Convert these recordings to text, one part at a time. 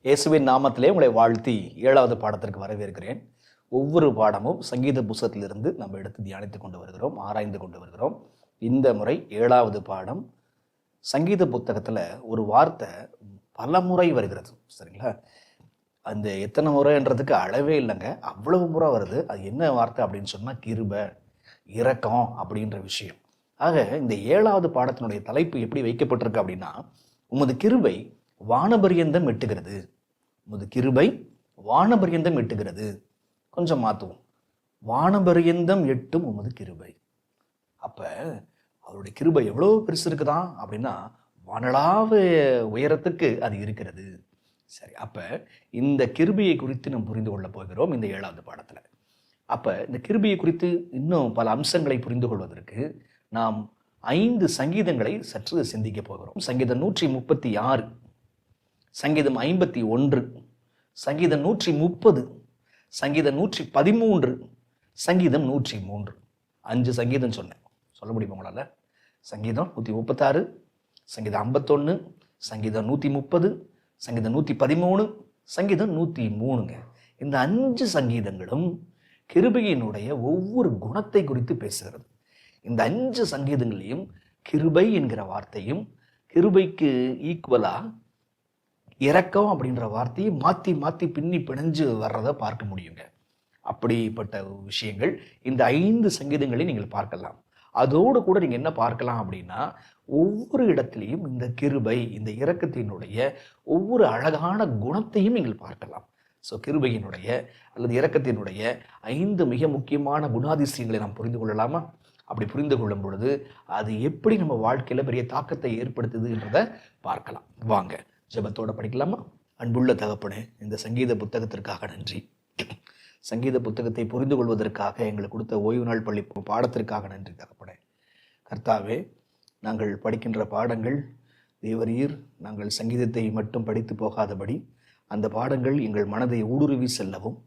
இயேசுவின் நாமத்திலே உங்களை வாழ்த்தி 7வது பாடத்திற்கு வரவேற்கிறேன். ஒவ்வொரு பாடமும் சங்கீத புஸ்தகத்திலிருந்து நம்ம எடுத்து தியானித்து கொண்டு வருகிறோம், ஆராய்ந்து கொண்டு வருகிறோம். இந்த முறை 7வது பாடம். சங்கீத புத்தகத்தில் ஒரு வார்த்தை பல முறை வருகிறது, சரிங்களா? அந்த எத்தனை முறைன்றதுக்கு அளவே இல்லைங்க, அவ்வளவு முறை வருது. அது என்ன வார்த்தை அப்படின்னு சொன்னால் கிருபை, இரக்கம் அப்படின்ற விஷயம். ஆக இந்த 7வது பாடத்தினுடைய தலைப்பு எப்படி வைக்கப்பட்டிருக்கு அப்படின்னா, உமது கிருபை வானபரியந்தம் எட்டுகிறது. உமது கிருபை வானபரியந்தம் எட்டுகிறது. கொஞ்சம் மாற்றுவோம், வானபரியந்தம் எட்டும் உமது கிருபை. அப்ப அவருடைய கிருபை எவ்வளோ பெருசு இருக்குதான் அப்படின்னா, வானளாவ உயரத்துக்கு அது இருக்கிறது. சரி, அப்ப இந்த கிருபையை குறித்து நாம் புரிந்து கொள்ள போகிறோம் இந்த 7வது பாடத்துல. அப்ப இந்த கிருபையை குறித்து இன்னும் பல அம்சங்களை புரிந்து கொள்வதற்கு நாம் 5 சங்கீதங்களை சற்று சிந்திக்க போகிறோம். சங்கீதம் 136, சங்கீதம் 51, சங்கீதம் 130, சங்கீதம் 113, சங்கீதம் 103. 5 சங்கீதம் சொன்னேன், சொல்ல முடியுமா உங்களால? சங்கீதம் 136, சங்கீதம் 51, சங்கீதம் 130, சங்கீதம் 113, சங்கீதம் 103ங்க. இந்த 5 சங்கீதங்களும் கிருபையினுடைய ஒவ்வொரு குணத்தை குறித்து பேசுகிறது. இந்த 5 சங்கீதங்களையும் கிருபை என்கிற வார்த்தையும், கிருபைக்கு ஈக்குவலா இரக்கம் அப்படின்ற வார்த்தையை மாற்றி மாற்றி பின்னி பிணைஞ்சு வர்றதை பார்க்க முடியுங்க. அப்படிப்பட்ட விஷயங்கள் இந்த 5 சங்கீதங்களையும் நீங்கள் பார்க்கலாம். அதோடு கூட நீங்கள் என்ன பார்க்கலாம் அப்படின்னா, ஒவ்வொரு இடத்துலையும் இந்த கிருபை, இந்த இரக்கத்தினுடைய ஒவ்வொரு அழகான குணத்தையும் நீங்கள் பார்க்கலாம். ஸோ கிருபையினுடைய அல்லது இரக்கத்தினுடைய 5 மிக முக்கியமான குணாதிசயங்களை நாம் புரிந்து கொள்ளலாமா? அப்படி புரிந்து கொள்ளும் பொழுது அது எப்படி நம்ம வாழ்க்கையில பெரிய தாக்கத்தை ஏற்படுத்துதுன்றதை பார்க்கலாம். வாங்க ஜெபத்தோட படிக்கலாமா? அன்புள்ள தகப்பனே, இந்த சங்கீத புத்தகத்திற்காக நன்றி. சங்கீத புத்தகத்தை புரிந்து கொள்வதற்காக எங்களுக்கு கொடுத்த ஓய்வு நாள் பள்ளி பாடத்திற்காக நன்றி தகப்பனே. கர்த்தாவே, நாங்கள் படிக்கின்ற பாடங்கள் தேவரீர் நாங்கள் சங்கீதத்தை மட்டும் படித்து போகாதபடி அந்த பாடங்கள் எங்கள் மனதை ஊடுருவி செல்லவும்,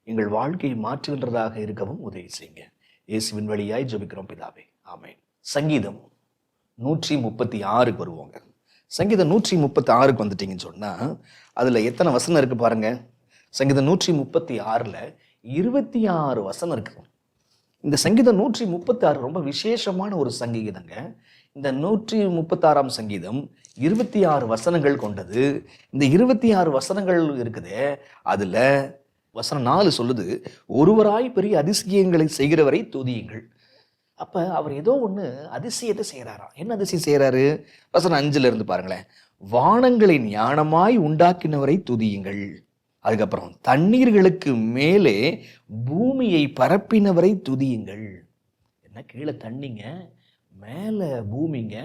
எங்கள் வாழ்க்கையை மாற்றுகின்றதாக இருக்கவும் உதவி செய்யுங்க. இயேசுவின் வழியாய் ஜெபிக்கிறோம் பிதாவே, ஆமென். சங்கீதம் 136க்கு வருவோங்க. சங்கீதம் 136க்கு வந்துட்டீங்கன்னு சொன்னா அதுல எத்தனை வசனம் இருக்கு பாருங்க. சங்கீதம் 136ல 26 வசனம் இருக்கு. இந்த சங்கீதம் 136 ரொம்ப விசேஷமான ஒரு சங்கீதங்க. இந்த 136ஆம் சங்கீதம் 26 வசனங்கள் கொண்டது. இந்த 26 வசனங்கள் இருக்குது. அதுல வசனம் 4 சொல்லுது, ஒருவராய் பெரிய அதிசயங்களை செய்கிறவரை துதியுங்கள். அப்ப அவர் ஏதோ ஒண்ணு அதிசயத்தை செய்யறாராம். என்ன அதிசயம் செய்யறாரு? வசனம் 5ல இருந்து பாருங்களேன். வானங்களை ஞானமாய் உண்டாக்கினவரை துதியுங்கள். அதுக்கப்புறம் தண்ணீர்களுக்கு மேலே பூமியை பரப்பினவரை துதியுங்கள். என்ன கீழே தண்ணிங்க, மேல பூமிங்க,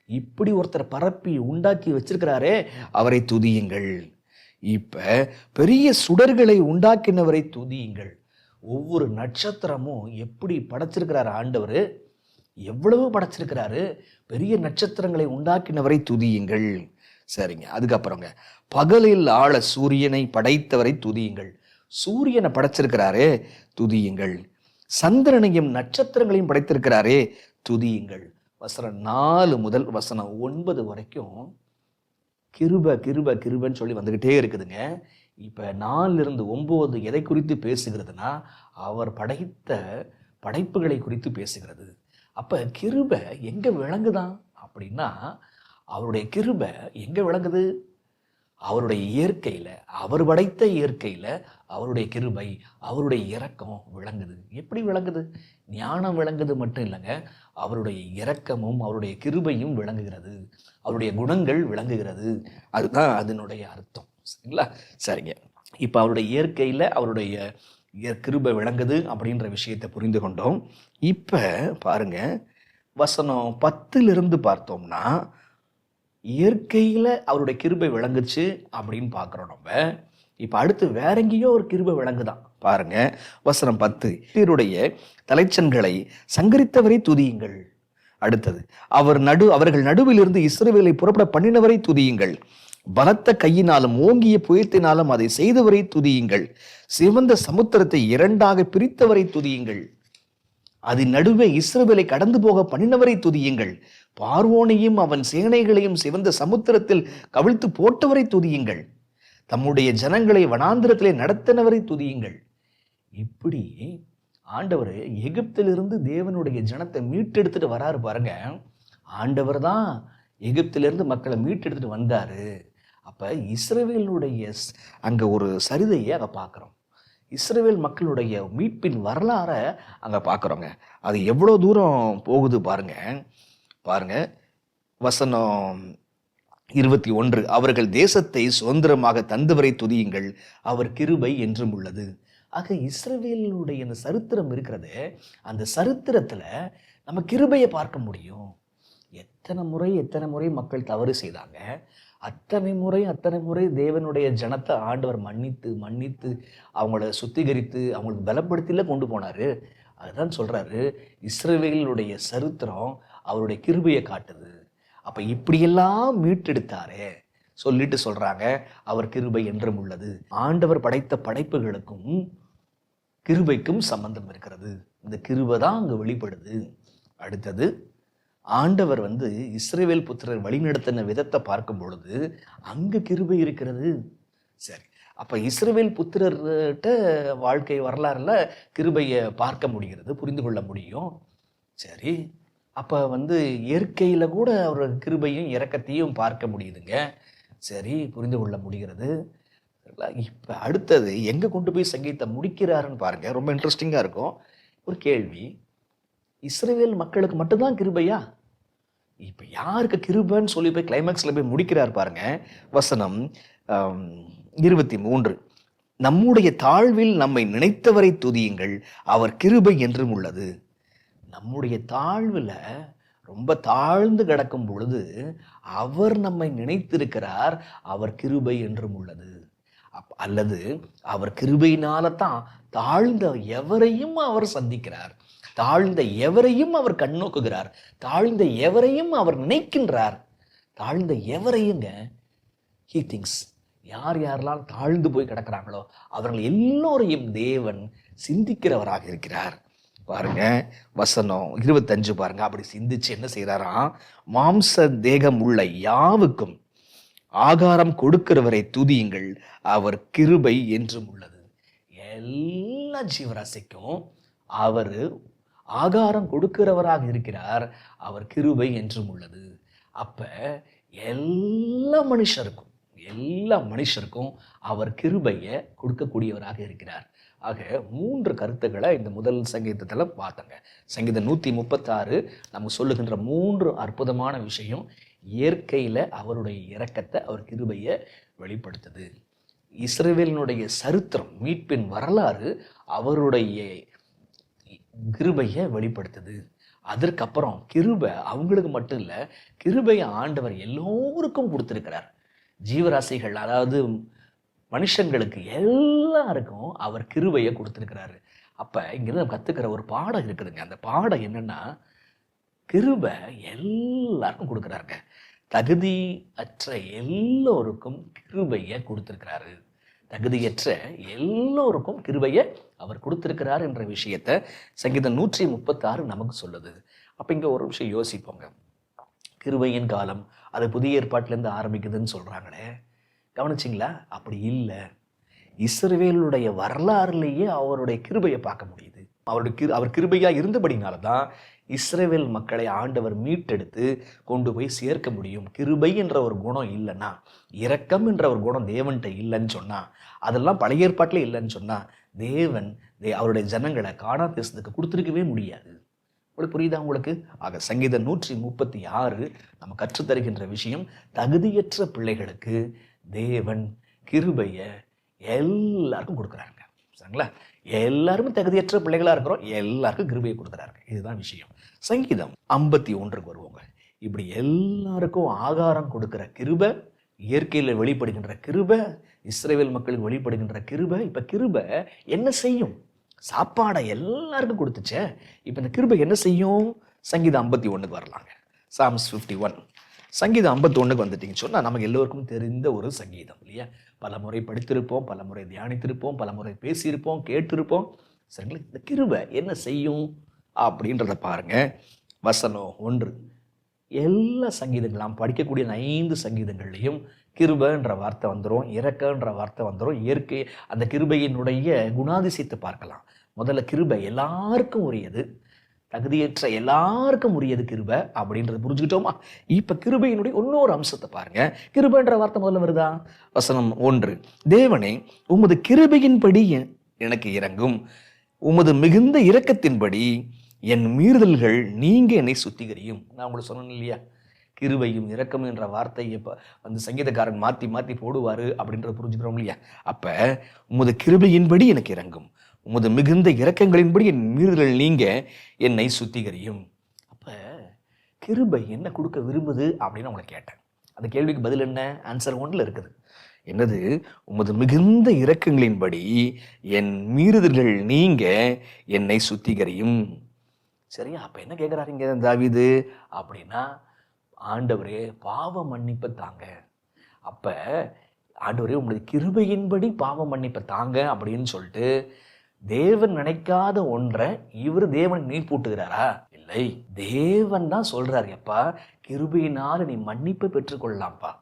இப்படி ஒருத்தர் பரப்பி உண்டாக்கி வச்சிருக்கிறாரே, அவரை துதியுங்கள். இப்ப பெரிய சுடர்களை உண்டாக்கினவரை துதியுங்கள். ஒவ்வொரு நட்சத்திரமும் எப்படி படைச்சிருக்கிறாரு ஆண்டவர், எவ்வளவு படைச்சிருக்கிறாரு. பெரிய நட்சத்திரங்களை உண்டாக்கினவரை துதியுங்கள். சரிங்க, அதுக்கப்புறங்க பகலில் ஆள சூரியனை படைத்தவரை துதியுங்கள். சூரியனை படைச்சிருக்கிறாரே, துதியுங்கள். சந்திரனையும் நட்சத்திரங்களையும் படைத்திருக்கிறாரே, துதியுங்கள். வசனம் 4 முதல் வசனம் 9 வரைக்கும் கிருபை கிருபை கிருபைன்னு சொல்லி வந்துகிட்டே இருக்குதுங்க. இப்ப 4 இருந்து 9 எதை குறித்து பேசுகிறதுனா, அவர் படைத்த படைப்புகளை குறித்து பேசுகிறது. அப்ப கிருபை எங்க விளங்குதான் அப்படின்னா, அவருடைய கிருபை எங்க விளங்குது? அவருடைய இயற்கையில, அவர் படைத்த இயற்கையில அவருடைய கிருபை, அவருடைய இரக்கம் விளங்குது. எப்படி விளங்குது? ஞானம் விளங்குது மட்டும் இல்லைங்க, அவருடைய இரக்கமும் அவருடைய கிருபையும் விளங்குகிறது, அவருடைய குணங்கள் விளங்குகிறது. அதுதான் அதனுடைய அர்த்தம், சரிங்களா? சரிங்க, இப்ப அவருடைய இயற்கையில அவருடைய கிருபை விளங்குது அப்படின்ற விஷயத்தை புரிந்து கொண்டோம். இப்ப பாருங்க, வசனம் 10ல இருந்து பார்த்தோம்னா இயற்கையில அவருடைய கிருபை விளங்குச்சு அப்படின்னு பார்க்கிறோம் நம்ம. இப்ப அடுத்து வேற எங்கேயோ ஒரு கிருபை விளங்குதான் பாருங்க. வசனம் 10, இவருடைய தலைச்சன்களை சங்கரித்தவரை துதியுங்கள். அடுத்தது, அவர்கள் நடுவில் இருந்து இஸ்ரவேலை புறப்பட பண்ணினவரை துதியுங்கள். பலத்த கையினாலும் ஓங்கிய புயத்தினாலும் அதை செய்தவரை துதியுங்கள். சிவந்த சமுத்திரத்தை 2ஆக பிரித்தவரை துதியுங்கள். அதன் நடுவே இஸ்ரவேலை கடந்து போக பண்ணினவரை துதியுங்கள். பார்வோனையும் அவன் சேனைகளையும் சிவந்த சமுத்திரத்தில் கவிழ்த்து போட்டவரை துதியுங்கள். தம்முடைய ஜனங்களை வனாந்திரத்திலே நடத்தினவரை துதியுங்கள். இப்படி ஆண்டவர் எகிப்திலிருந்து தேவனுடைய ஜனத்தை மீட்டெடுத்துட்டு வராரு பாருங்க. ஆண்டவர் தான் எகிப்திலிருந்து மக்களை மீட்டெடுத்துட்டு வந்தாரு. அப்ப இஸ்ரவேலுடைய அங்க ஒரு சரிதையை அங்க பார்க்கிறோம். இஸ்ரவேல் மக்களுடைய மீட்பின் வரலாற அங்க பார்க்குறோங்க. அது எவ்வளோ தூரம் போகுது பாருங்க. பாருங்க வசனம் 21, அவர்கள் தேசத்தை சுதந்திரமாக தந்தவரை துதியுங்கள், அவர் கிருபை என்றும் உள்ளது. ஆக இஸ்ரவேலுடைய அந்த சரித்திரம் இருக்கிறது, அந்த சரித்திரத்துல நம்ம கிருபையை பார்க்க முடியும். எத்தனை முறை மக்கள் தவறு செய்தாங்க, அத்தனை முறை தேவனுடைய ஜனத்தை ஆண்டவர் மன்னித்து அவங்கள சுத்திகரித்து அவங்களுக்கு பலப்படுத்தில கொண்டு போனாரு. அதுதான் சொல்றாரு, இஸ்ரவேலுடைய சரித்திரம் அவருடைய கிருபையை காட்டுது. அப்ப இப்படியெல்லாம் மீட்டெடுத்தாரே சொல்லிட்டு சொல்றாங்க, அவர் கிருபை என்றும் உள்ளது. ஆண்டவர் படைத்த படைப்புகளுக்கும் கிருபைக்கும் சம்பந்தம் இருக்கிறது. இந்த கிருபை தான் அங்க வெளிப்படுது. அடுத்தது, ஆண்டவர் இஸ்ரவேல் புத்திரர் வழிநடத்தின விதத்தை பார்க்கும் பொழுது அங்க கிருபை இருக்கிறது. சரி, அப்ப இஸ்ரவேல் புத்திரர்கிட்ட வாழ்க்கை வரலாறுல கிருபையை பார்க்க முடிகிறது, புரிந்து கொள்ள முடியும். சரி, அப்ப இயற்கையில கூட அவர் கிருபையும் இரக்கத்தையும் பார்க்க முடியுதுங்க. சரி, புரிந்து கொள்ள முடிகிறது. இப்ப அடுத்தது எங்க கொண்டு போய் சங்கீதத்தை முடிக்கிறாருன்னு பாருங்க, ரொம்ப இன்ட்ரெஸ்டிங்கா இருக்கும். ஒரு கேள்வி, இஸ்ரவேல் மக்களுக்கு மட்டும்தான் கிருபையா? இப்ப யாருக்கு கிருபைன்னு சொல்லி போய் கிளைமேக்ஸ்ல போய் முடிக்கிறார் பாருங்க. வசனம் 23, நம்முடைய தாழ்வில் நம்மை நினைத்தவரை துதியுங்கள், அவர் கிருபை என்றும் உள்ளது. நம்முடைய தாழ்வுல ரொம்ப தாழ்ந்து கிடக்கும் பொழுது அவர் நம்மை நினைத்திருக்கிறார், அவர் கிருபை என்றும் உள்ளது. அல்லது அவர் கிருபையினால தான் தாழ்ந்த எவரையும் அவர் சந்திக்கிறார், தாழ்ந்த எவரையும் அவர் கண்ணோக்குகிறார், தாழ்ந்த எவரையும் அவர் நினைக்கின்றார். தாழ்ந்த எவரையுங்க, he thinks, யாரெல்லாம் தாழ்ந்து போய் கிடக்கிறாங்களோ அவர்கள் எல்லோரையும் தேவன் சிந்திக்கிறவராக இருக்கிறார். பாருங்க வசனம் 25 பாருங்க. அப்படி சிந்திச்சு என்ன செய்யறாராம், மாம்ச தேகம் உள்ள யாவுக்கும் ஆகாரம் கொடுக்கிறவரை துதியுங்கள், அவர் கிருபை என்றும் உள்ளது. எல்லா ஜீவராசிக்கும் அவர் ஆகாரம் கொடுக்கிறவராக இருக்கிறார், அவர் கிருபை என்றும் உள்ளது. அப்ப எல்லா மனுஷருக்கும் அவர் கிருபையை கொடுக்கக்கூடியவராக இருக்கிறார். ஆக 3 கருத்துக்களை இந்த முதல் சங்கீதத்துல பார்த்தங்க. சங்கீதம் 136 நமக்கு சொல்லுகின்ற 3 அற்புதமான விஷயம். இயற்கையில அவருடைய இரக்கத்தை, அவர் கிருபையை வெளிப்படுத்துது. இஸ்ரவேலினுடைய சரித்திரம், மீட்பின் வரலாறு அவருடைய கிருபையை வெளிப்படுத்துது. அதற்கப்புறம் கிருபை அவங்களுக்கு மட்டும் இல்ல, கிருபையை ஆண்டவர் எல்லோருக்கும் கொடுத்திருக்கிறார். ஜீவராசிகள், அதாவது மனுஷங்களுக்கு எல்லாருக்கும் அவர் கிருபையை கொடுத்திருக்கிறாரு. அப்ப இங்கிருந்து நம்ம கத்துக்கிற ஒரு பாடம் இருக்குதுங்க. அந்த பாடம் என்னன்னா, கிருபை எல்லாருக்கும் கொடுக்குறாருங்க. தகுதி அற்ற எல்லோருக்கும் கிருபையை கொடுத்திருக்கிறாரு. தகுதியற்ற எல்லோருக்கும் கிருபையை அவர் கொடுத்திருக்கிறார் என்ற விஷயத்தை சங்கீதம் 136 நமக்கு சொல்லுது. அப்ப இங்க ஒரு விஷயம் யோசிப்போங்க. கிருபையின் காலம் அது புதிய ஏற்பாட்டிலேருந்து ஆரம்பிக்குதுன்னு சொல்றாங்களே, கவனிச்சிங்களா? அப்படி இல்லை. இஸ்ரவேலுடைய வரலாறுலேயே அவருடைய கிருபையை பார்க்க முடியுது. அவர் கிருபையா இருந்தபடினால்தான் இஸ்ரவேல் மக்களை ஆண்டவர் மீட்டெடுத்து கொண்டு போய் சேர்க்க முடியும். கிருபை என்ற ஒரு குணம் இல்லைன்னா, இரக்கம் என்ற ஒரு குணம் தேவன்கிட்ட இல்லைன்னு சொன்னா, அதெல்லாம் பழைய ஏற்பாட்டிலே இல்லைன்னு சொன்னா, தேவன் அவருடைய ஜனங்களை கானான் தேசத்துக்கு கொடுத்துருக்கவே முடியாது. உங்களுக்கு புரியுதா உங்களுக்கு? ஆக சங்கீதம் 136 நம்ம கற்றுத்தருகின்ற விஷயம், தகுதியற்ற பிள்ளைகளுக்கு தேவன் கிருபையை எல்லாருக்கும் கொடுக்குறாங்க. சரிங்களா? எல்லாருமே தகுதியற்ற பிள்ளைகளா இருக்கிறோம், எல்லாருக்கும் கிருபையை கொடுக்குறாங்க. இதுதான் விஷயம். சங்கீதம் 51 வருவோங்க. இப்படி எல்லாருக்கும் ஆகாரம் கொடுக்கிற கிருபை, இயற்கையில வெளிப்படுகின்ற கிருபை, இஸ்ரவேல் மக்களுக்கு வெளிப்படுகின்ற கிருபை. இப்ப கிருபை என்ன செய்யும்? சாப்பாடை எல்லாருக்கும் கொடுத்துச்சே. இப்ப இந்த கிருபை என்ன செய்யும்? சங்கீதம் 51 வரலாங்க. சாம்ஸ் 51. சங்கீதம் 51 வந்துட்டீங்கன்னு சொன்னா நமக்கு எல்லோருக்கும் தெரிந்த ஒரு சங்கீதம் இல்லையா? பல முறை படித்திருப்போம், பல முறை தியானித்திருப்போம், பல முறை பேசியிருப்போம், கேட்டிருப்போம். சரிங்களா? இந்த கிருபை என்ன செய்யும் அப்படின்றத பாருங்க. வசனம் 1, எல்லா சங்கீதங்கள் நாம் படிக்கக்கூடிய 5 சங்கீதங்கள்லையும் கிருபைன்ற வார்த்தை வந்துடும், இரக்கன்ற வார்த்தை வந்துடும். இயற்கை அந்த கிருபையினுடைய குணாதிசயத்தை பார்க்கலாம். முதல்ல கிருபை எல்லாருக்கும் உரியது, தகுதியற்ற எல்லாருக்கும் உரியது கிருபை அப்படின்றத புரிஞ்சுக்கிட்டோமா? இப்ப கிருபையினுடைய இன்னொரு அம்சத்தை பாருங்க. கிருபைன்ற வார்த்தை முதல்ல வருதா? வசனம் 1, தேவனே உமது கிருபையின்படி எனக்கு இரங்கும், உமது மிகுந்த இரக்கத்தின்படி என் மீறுதல்கள் நீங்க என்னை சுத்திகரியும். நான் உங்களுக்கு சொன்னேன் இல்லையா, கிருபையும் இரக்கமும் என்ற வார்த்தையை இப்போ அந்த சங்கீதக்காரன் மாற்றி மாற்றி போடுவார் அப்படின்றத புரிஞ்சுக்கிறோம் இல்லையா? அப்போ உமது கிருபையின்படி எனக்கு இரங்கும், உமது மிகுந்த இரக்கங்களின்படி என் மீறுதல்கள் நீங்க என்னை சுத்திகரியும். அப்போ கிருபை என்ன கொடுக்க விரும்புது அப்படின்னு அவங்களை கேட்டேன். அந்த கேள்விக்கு பதில் என்ன? ஆன்சர் 1ல் இருக்குது. என்னது? உமது மிகுந்த இரக்கங்களின்படி என் மீறுதல்கள் நீங்க என்னை சுத்திகரியும். சரியா? அப்போ என்ன கேட்குறாருங்க தாவீது அப்படின்னா, ஆண்டவரே பாவ மன்னிப்பை தாங்க. அப்போ ஆண்டவரே உங்களுடைய கிருபையின்படி பாவ மன்னிப்பை தாங்க அப்படின்னு சொல்லிட்டு தேவன் நினைக்காத ஒன்றை இவர் தேவன் நீப்பூட்டுகிறாரா? இல்லை, தேவன் தான் சொல்றாரு, எப்பா கிருபையினால நீ மன்னிப்பை பெற்றுக்கொள்ளலாம்ப்பா.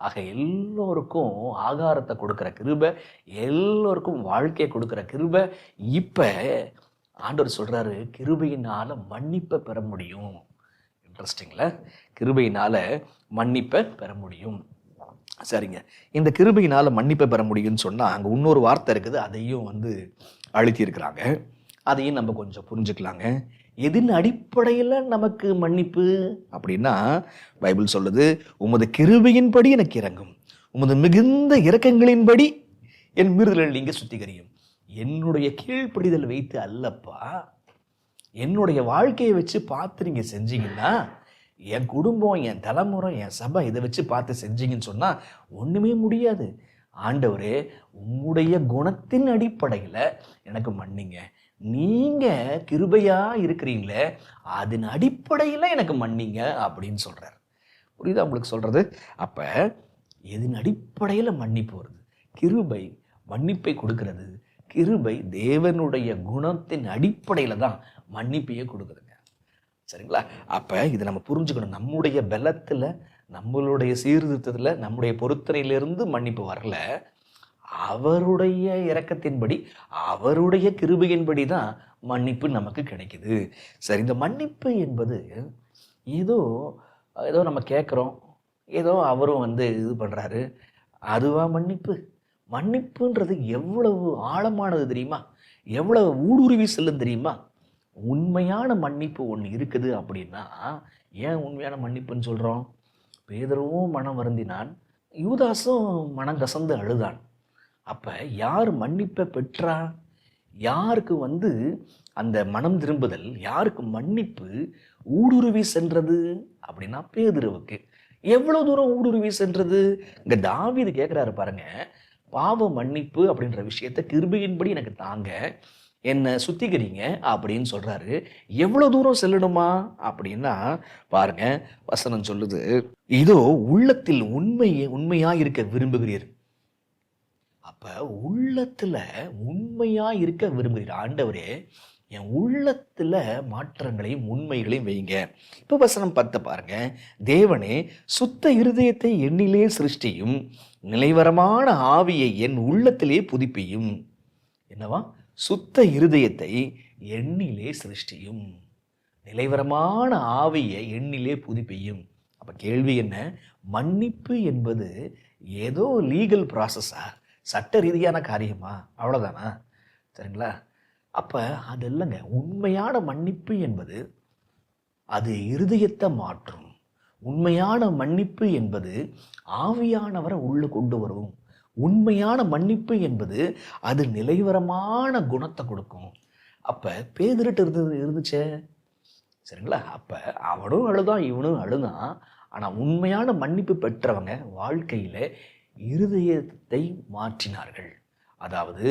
ஆக எல்லோருக்கும் ஆகாரத்தை கொடுக்குற கிருபை, எல்லோருக்கும் வாழ்க்கையை கொடுக்குற கிருபை. இப்போ ஆண்டவர் சொல்றாரு, கிருபையினால மன்னிப்பை பெற முடியும். இன்ட்ரெஸ்டிங்ல, கிருபையினால மன்னிப்பை பெற முடியும். சரிங்க, இந்த கிருபையினால மன்னிப்பை பெற முடியும்னு சொன்னா அங்க இன்னொரு வார்த்தை இருக்குது, அதையும் அழுத்தி இருக்கிறாங்க. அதையும் நம்ம கொஞ்சம் புரிஞ்சுக்கலாங்க. எதின் அடிப்படையில் நமக்கு மன்னிப்பு அப்படின்னா, பைபிள் சொல்லுது, உமது கிருபையின்படி எனக்கு இரங்கும், உமது மிகுந்த இரக்கங்களின்படி என் மீறுதல்கள் நீங்க சுத்திகரியும். என்னுடைய கீழ்ப்படிதல் வைத்து அல்லப்பா, என்னுடைய வாழ்க்கையை வச்சு பார்த்து நீங்கள் செஞ்சீங்கன்னா, என் குடும்பம், என் தலைமுறை, என் சபை இதை வச்சு பார்த்து செஞ்சீங்கன்னு சொன்னால் ஒன்றுமே முடியாது. ஆண்டவரே உம்முடைய குணத்தின் அடிப்படையில் எனக்கு மன்னிங்க, நீங்கள் கிருபையாக இருக்கிறீங்களே அதன் அடிப்படையில் எனக்கு மன்னிங்க அப்படின்னு சொல்கிறார். புரியுதா உங்களுக்கு சொல்கிறது? அப்போ எதன் அடிப்படையில் மன்னிப்பு வருது? கிருபை மன்னிப்பை கொடுக்கிறது. கிருபை தேவனுடைய குணத்தின் அடிப்படையில் தான் மன்னிப்பையே கொடுக்குதுங்க. சரிங்களா? அப்போ இதை நம்ம புரிஞ்சுக்கணும். நம்முடைய பலத்தில், நம்மளுடைய சீர்திருத்தத்தில், நம்முடைய பொருத்தனையிலிருந்து மன்னிப்பு வரல. அவருடைய இரக்கத்தின்படி, அவருடைய கிருபையின்படி தான் மன்னிப்பு நமக்கு கிடைக்குது. சரி, இந்த மன்னிப்பு என்பது ஏதோ ஏதோ நம்ம கேட்குறோம், ஏதோ அவரும் இது பண்ணுறாரு, அதுவா மன்னிப்பு? மன்னிப்புன்றது எவ்வளவு ஆழமானது தெரியுமா? எவ்வளவு ஊடுருவி செல்லும் தெரியுமா? உண்மையான மன்னிப்பு ஒன்று இருக்குது அப்படின்னா, ஏன் உண்மையான மன்னிப்புன்னு சொல்கிறோம்? பேதுருவும் மனம் வருந்தினான், யூதாசும் மனம் கசந்து அழுதான். அப்போ யார் மன்னிப்பை பெற்றா? யாருக்கு அந்த மனம் திரும்புதல், யாருக்கு மன்னிப்பு ஊடுருவி சென்றது அப்படின்னா பேதுருவுக்கு. எவ்வளோ தூரம் ஊடுருவி சென்றது? இங்கே தாவீது கேட்குறாரு பாருங்க, பாவ மன்னிப்பு அப்படின்ற விஷயத்த கிருபையின்படி எனக்கு தாங்க, என்னை சுத்திகரிங்க அப்படின்னு சொல்றாரு. எவ்வளவு தூரம் செல்லணுமா அப்படின்னா பாருங்க, வசனம் சொல்லுது, இதோ உள்ளத்தில் உண்மையா இருக்க விரும்புகிறீர். அப்ப உள்ளத்துல உண்மையா இருக்க விரும்புகிறீர். ஆண்டவரே என் உள்ளத்துல மாற்றங்களையும் உண்மைகளையும் வைங்க. இப்ப வசனம் 10 பாருங்க, தேவனே சுத்த இருதயத்தை என்னிலே சிருஷ்டியும், நிலைவரமான ஆவியை என் உள்ளத்திலே புதுப்பியும். என்னவா? சுத்த இருதயத்தை எண்ணிலே சிருஷ்டியும், நிலைவரமான ஆவியை எண்ணிலே புதுப்பியும். அப்ப கேள்வி என்ன? மன்னிப்பு என்பது ஏதோ லீகல் ப்ராசஸா, சட்ட ரீதியான காரியமா? அவ்வளோதானா? சரிங்களா? அப்ப அது இல்லைங்க. உண்மையான மன்னிப்பு என்பது அது இருதயத்தை மாற்றும். உண்மையான மன்னிப்பு என்பது ஆவியானவரை உள்ள கொண்டு வரும். உண்மையான மன்னிப்பு என்பது அது நிலைவரமான குணத்தை கொடுக்கும். அப்போ பேதுருட்டு இருந்துச்சே, சரிங்களா? அப்போ அவனும் அழுதான், இவனும் அழுதான். ஆனால் உண்மையான மன்னிப்பு பெற்றவங்க வாழ்க்கையில் இருதயத்தை மாற்றினார்கள். அதாவது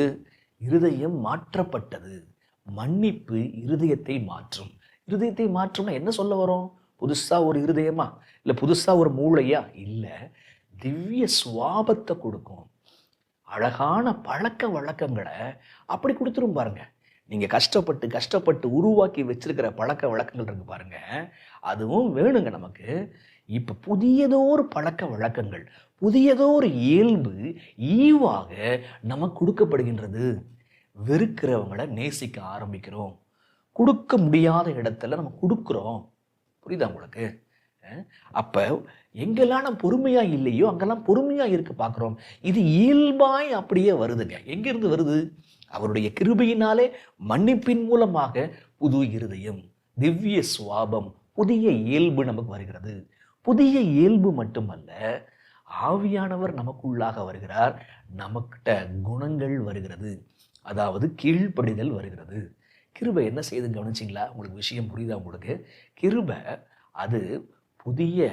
இருதயம் மாற்றப்பட்டது. மன்னிப்பு இருதயத்தை மாற்றும். இருதயத்தை மாற்றும்னா என்ன சொல்ல வரும்? புதுசாக ஒரு இருதயமா? இல்லை புதுசாக ஒரு மூளையா? இல்லை, திவ்ய சுவாபத்தை கொடுக்கும். அழகான பழக்க வழக்கங்களை அப்படி கொடுத்துரும் பாருங்க. நீங்கள் கஷ்டப்பட்டு கஷ்டப்பட்டு உருவாக்கி வச்சிருக்கிற பழக்க வழக்கங்கள் இருக்கு பாருங்க, அதுவும் வேணுங்க நமக்கு. இப்போ புதியதோர் பழக்க வழக்கங்கள், புதியதோர் இயல்பு ஈவாக நமக்கு கொடுக்கப்படுகின்றது. வெறுக்கிறவங்களை நேசிக்க ஆரம்பிக்கிறோம். கொடுக்க முடியாத இடத்துல நம்ம கொடுக்குறோம். புரியுதா உங்களுக்கு? அப்போ எங்கெல்லாம் நம்ம பொறுமையாக இல்லையோ அங்கெல்லாம் பொறுமையாக இருக்க பார்க்குறோம். இது இயல்பாய் அப்படியே வருதுங்க. எங்கேருந்து வருது? அவருடைய கிருபையினாலே மன்னிப்பின் மூலமாக புது இருதயம், திவ்ய சுவாபம், புதிய இயல்பு நமக்கு வருகிறது. புதிய இயல்பு மட்டுமல்ல, ஆவியானவர் நமக்குள்ளாக வருகிறார். நமக்கிட்ட குணங்கள் வருகிறது, அதாவது கீழ்ப்படிதல் வருகிறது. கிருபை என்ன செய்யுதுன்னு கவனிச்சிங்களா? உங்களுக்கு விஷயம் புரியுதா? உங்களுக்கு கிருபை அது புதிய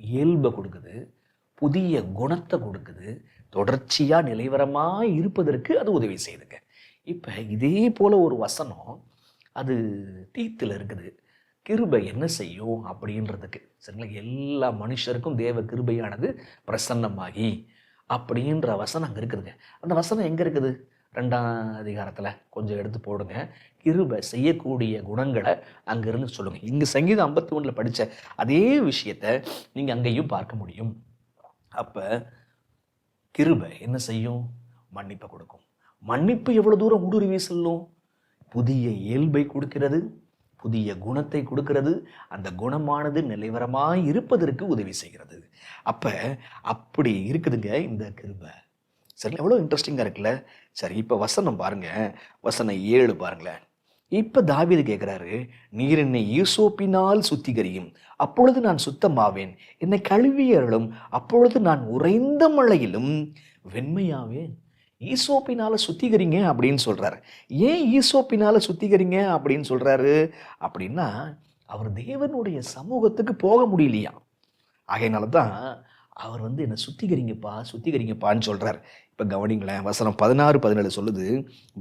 இயல்பை கொடுக்குது, புதிய குணத்தை கொடுக்குது, தொடர்ச்சியாக நிலைவரமாக இருப்பதற்கு அது உதவி செய்யுதுங்க. இப்போ இதே போல் ஒரு வசனம் அது தீத்தில் இருக்குது. கிருபை என்ன செய்யும் அப்படின்றதுக்கு, சரிங்களா? எல்லா மனுஷருக்கும் தேவ கிருபையானது பிரசன்னமாகி அப்படின்ற வசனம் அங்கே இருக்குதுங்க. அந்த வசனம் எங்கே இருக்குது? 2ஆம் அதிகாரத்தில் கொஞ்சம் எடுத்து போடுங்க. கிருபை செய்யக்கூடிய குணங்களை அங்கிருந்து சொல்லுங்கள். இங்கே சங்கீதம் 51 படித்த அதே விஷயத்தை நீங்கள் அங்கேயும் பார்க்க முடியும். அப்போ கிருபை என்ன செய்யும்? மன்னிப்பை கொடுக்கும். மன்னிப்பு எவ்வளோ தூரம் ஊடுருவி செல்லும்? புதிய இயல்பை கொடுக்கிறது, புதிய குணத்தை கொடுக்கிறது. அந்த குணமானது நிலைவரமாக இருப்பதற்கு உதவி செய்கிறது. அப்போ அப்படி இருக்குதுங்க இந்த கிருபை. சரி, எவ்வளோ இன்ட்ரெஸ்டிங்காக இருக்குல்ல? சரி, இப்போ வசனம் பாருங்க, வசனம் 7 பாருங்களேன். இப்போ தாவீது கேட்குறாரு, நீர் என்னை ஈசோப்பினால் சுத்திகரியும், அப்பொழுது நான் சுத்தமாவேன். என்னை கழுவியருளும், அப்பொழுது நான் உறைந்த மழையிலும் வெண்மையாவேன். ஈசோப்பினால சுத்திகரிங்க அப்படின்னு சொல்றாரு. ஏன் ஈசோப்பினால சுத்திகரிங்க அப்படின்னு சொல்றாரு அப்படின்னா, அவர் தேவனுடைய சமூகத்துக்கு போக முடியலையா. ஆகையினால தான் அவர் என்னை சுத்திகரிங்கப்பான்னு சொல்றார். இப்போ கவனிங்களேன், வசனம் 16-17 சொல்லுது,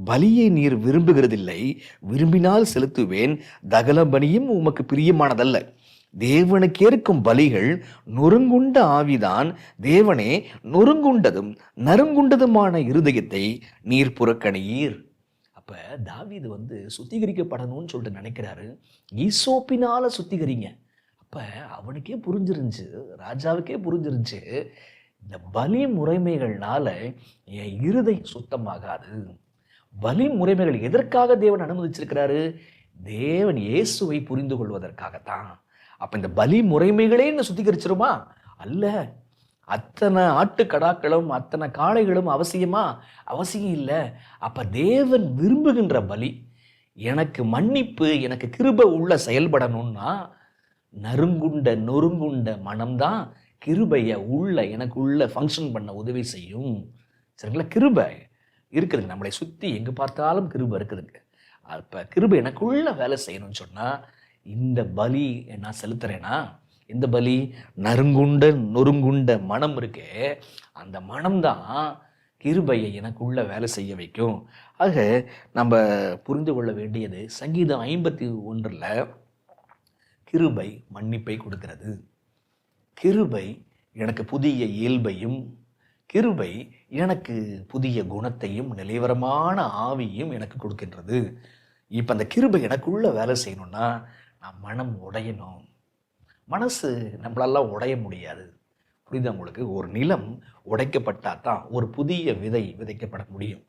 பலியை நீர் விரும்புகிறதில்லை, விரும்பினால் செலுத்துவேன், தகன பலியும் உமக்கு பிரியமானதல்ல. தேவனுக்கு ஏற்கும் பலிகள் நொறுங்குண்ட ஆவிதான். தேவனே, நொறுங்குண்டதும் நறுங்குண்டதுமான இருதயத்தை நீர் புறக்கணியீர். அப்போ தாவீது சுத்திகரிக்கப்படணும்னு சொல்லிட்டு நினைக்கிறாரு. ஈசோப்பினால சுத்திகரிங்க. அப்போ அவனுக்கே புரிஞ்சிருந்துச்சு, ராஜாவுக்கே புரிஞ்சிருந்துச்சு, இந்த பலி முறைமைகள்னால என் இருதயம் சுத்தமாகாது. பலி முறைமைகள் எதற்காக தேவன் அனுமதிச்சிருக்கிறாரு? தேவன் இயேசுவை புரிந்து கொள்வதற்காகத்தான். அப்போ இந்த பலி முறைமைகளே என்ன சுத்திகரிச்சிருமா? அல்ல. அத்தனை ஆட்டுக்கடாக்களும் அத்தனை காளைகளும் அவசியமா? அவசியம் இல்லை. அப்போ தேவன் விரும்புகின்ற பலி, எனக்கு மன்னிப்பு, எனக்கு கிருபை உள்ள செயல்படணும்னா நறுங்குண்ட நொறுங்குண்ட மனம்தான் கிருபையை எனக்கு உள்ள ஃபங்க்ஷன் பண்ண உதவி செய்யும். சரிங்களா? கிருபை இருக்குதுங்க, நம்மளை சுற்றி எங்கே பார்த்தாலும் கிருபை இருக்குதுங்க. அப்போ கிருபை எனக்குள்ள வேலை செய்யணும்னு சொன்னால் இந்த பலி நான் செலுத்துறேன்னா, இந்த பலி நறுங்குண்ட நொறுங்குண்ட மனம் இருக்கே, அந்த மனம்தான் கிருபையை எனக்குள்ள வேலை செய்ய வைக்கும். ஆக நம்ம புரிந்து கொள்ள வேண்டியது, சங்கீதம் 51 கிருபை மன்னிப்பை கொடுக்கிறது. கிருபை எனக்கு புதிய இயல்பையும், கிருபை எனக்கு புதிய குணத்தையும் நிலைவரமான ஆவியும் எனக்கு கொடுக்கின்றது. இப்போ அந்த கிருபை எனக்குள்ள வேலை செய்யணும்னா நான் மனம் உடையணும். மனசு நம்மளாலாம் உடைய முடியாது. புரியுதா உங்களுக்கு? ஒரு நிலம் உடைக்கப்பட்டால் தான் ஒரு புதிய விதை விதைக்கப்பட முடியும்.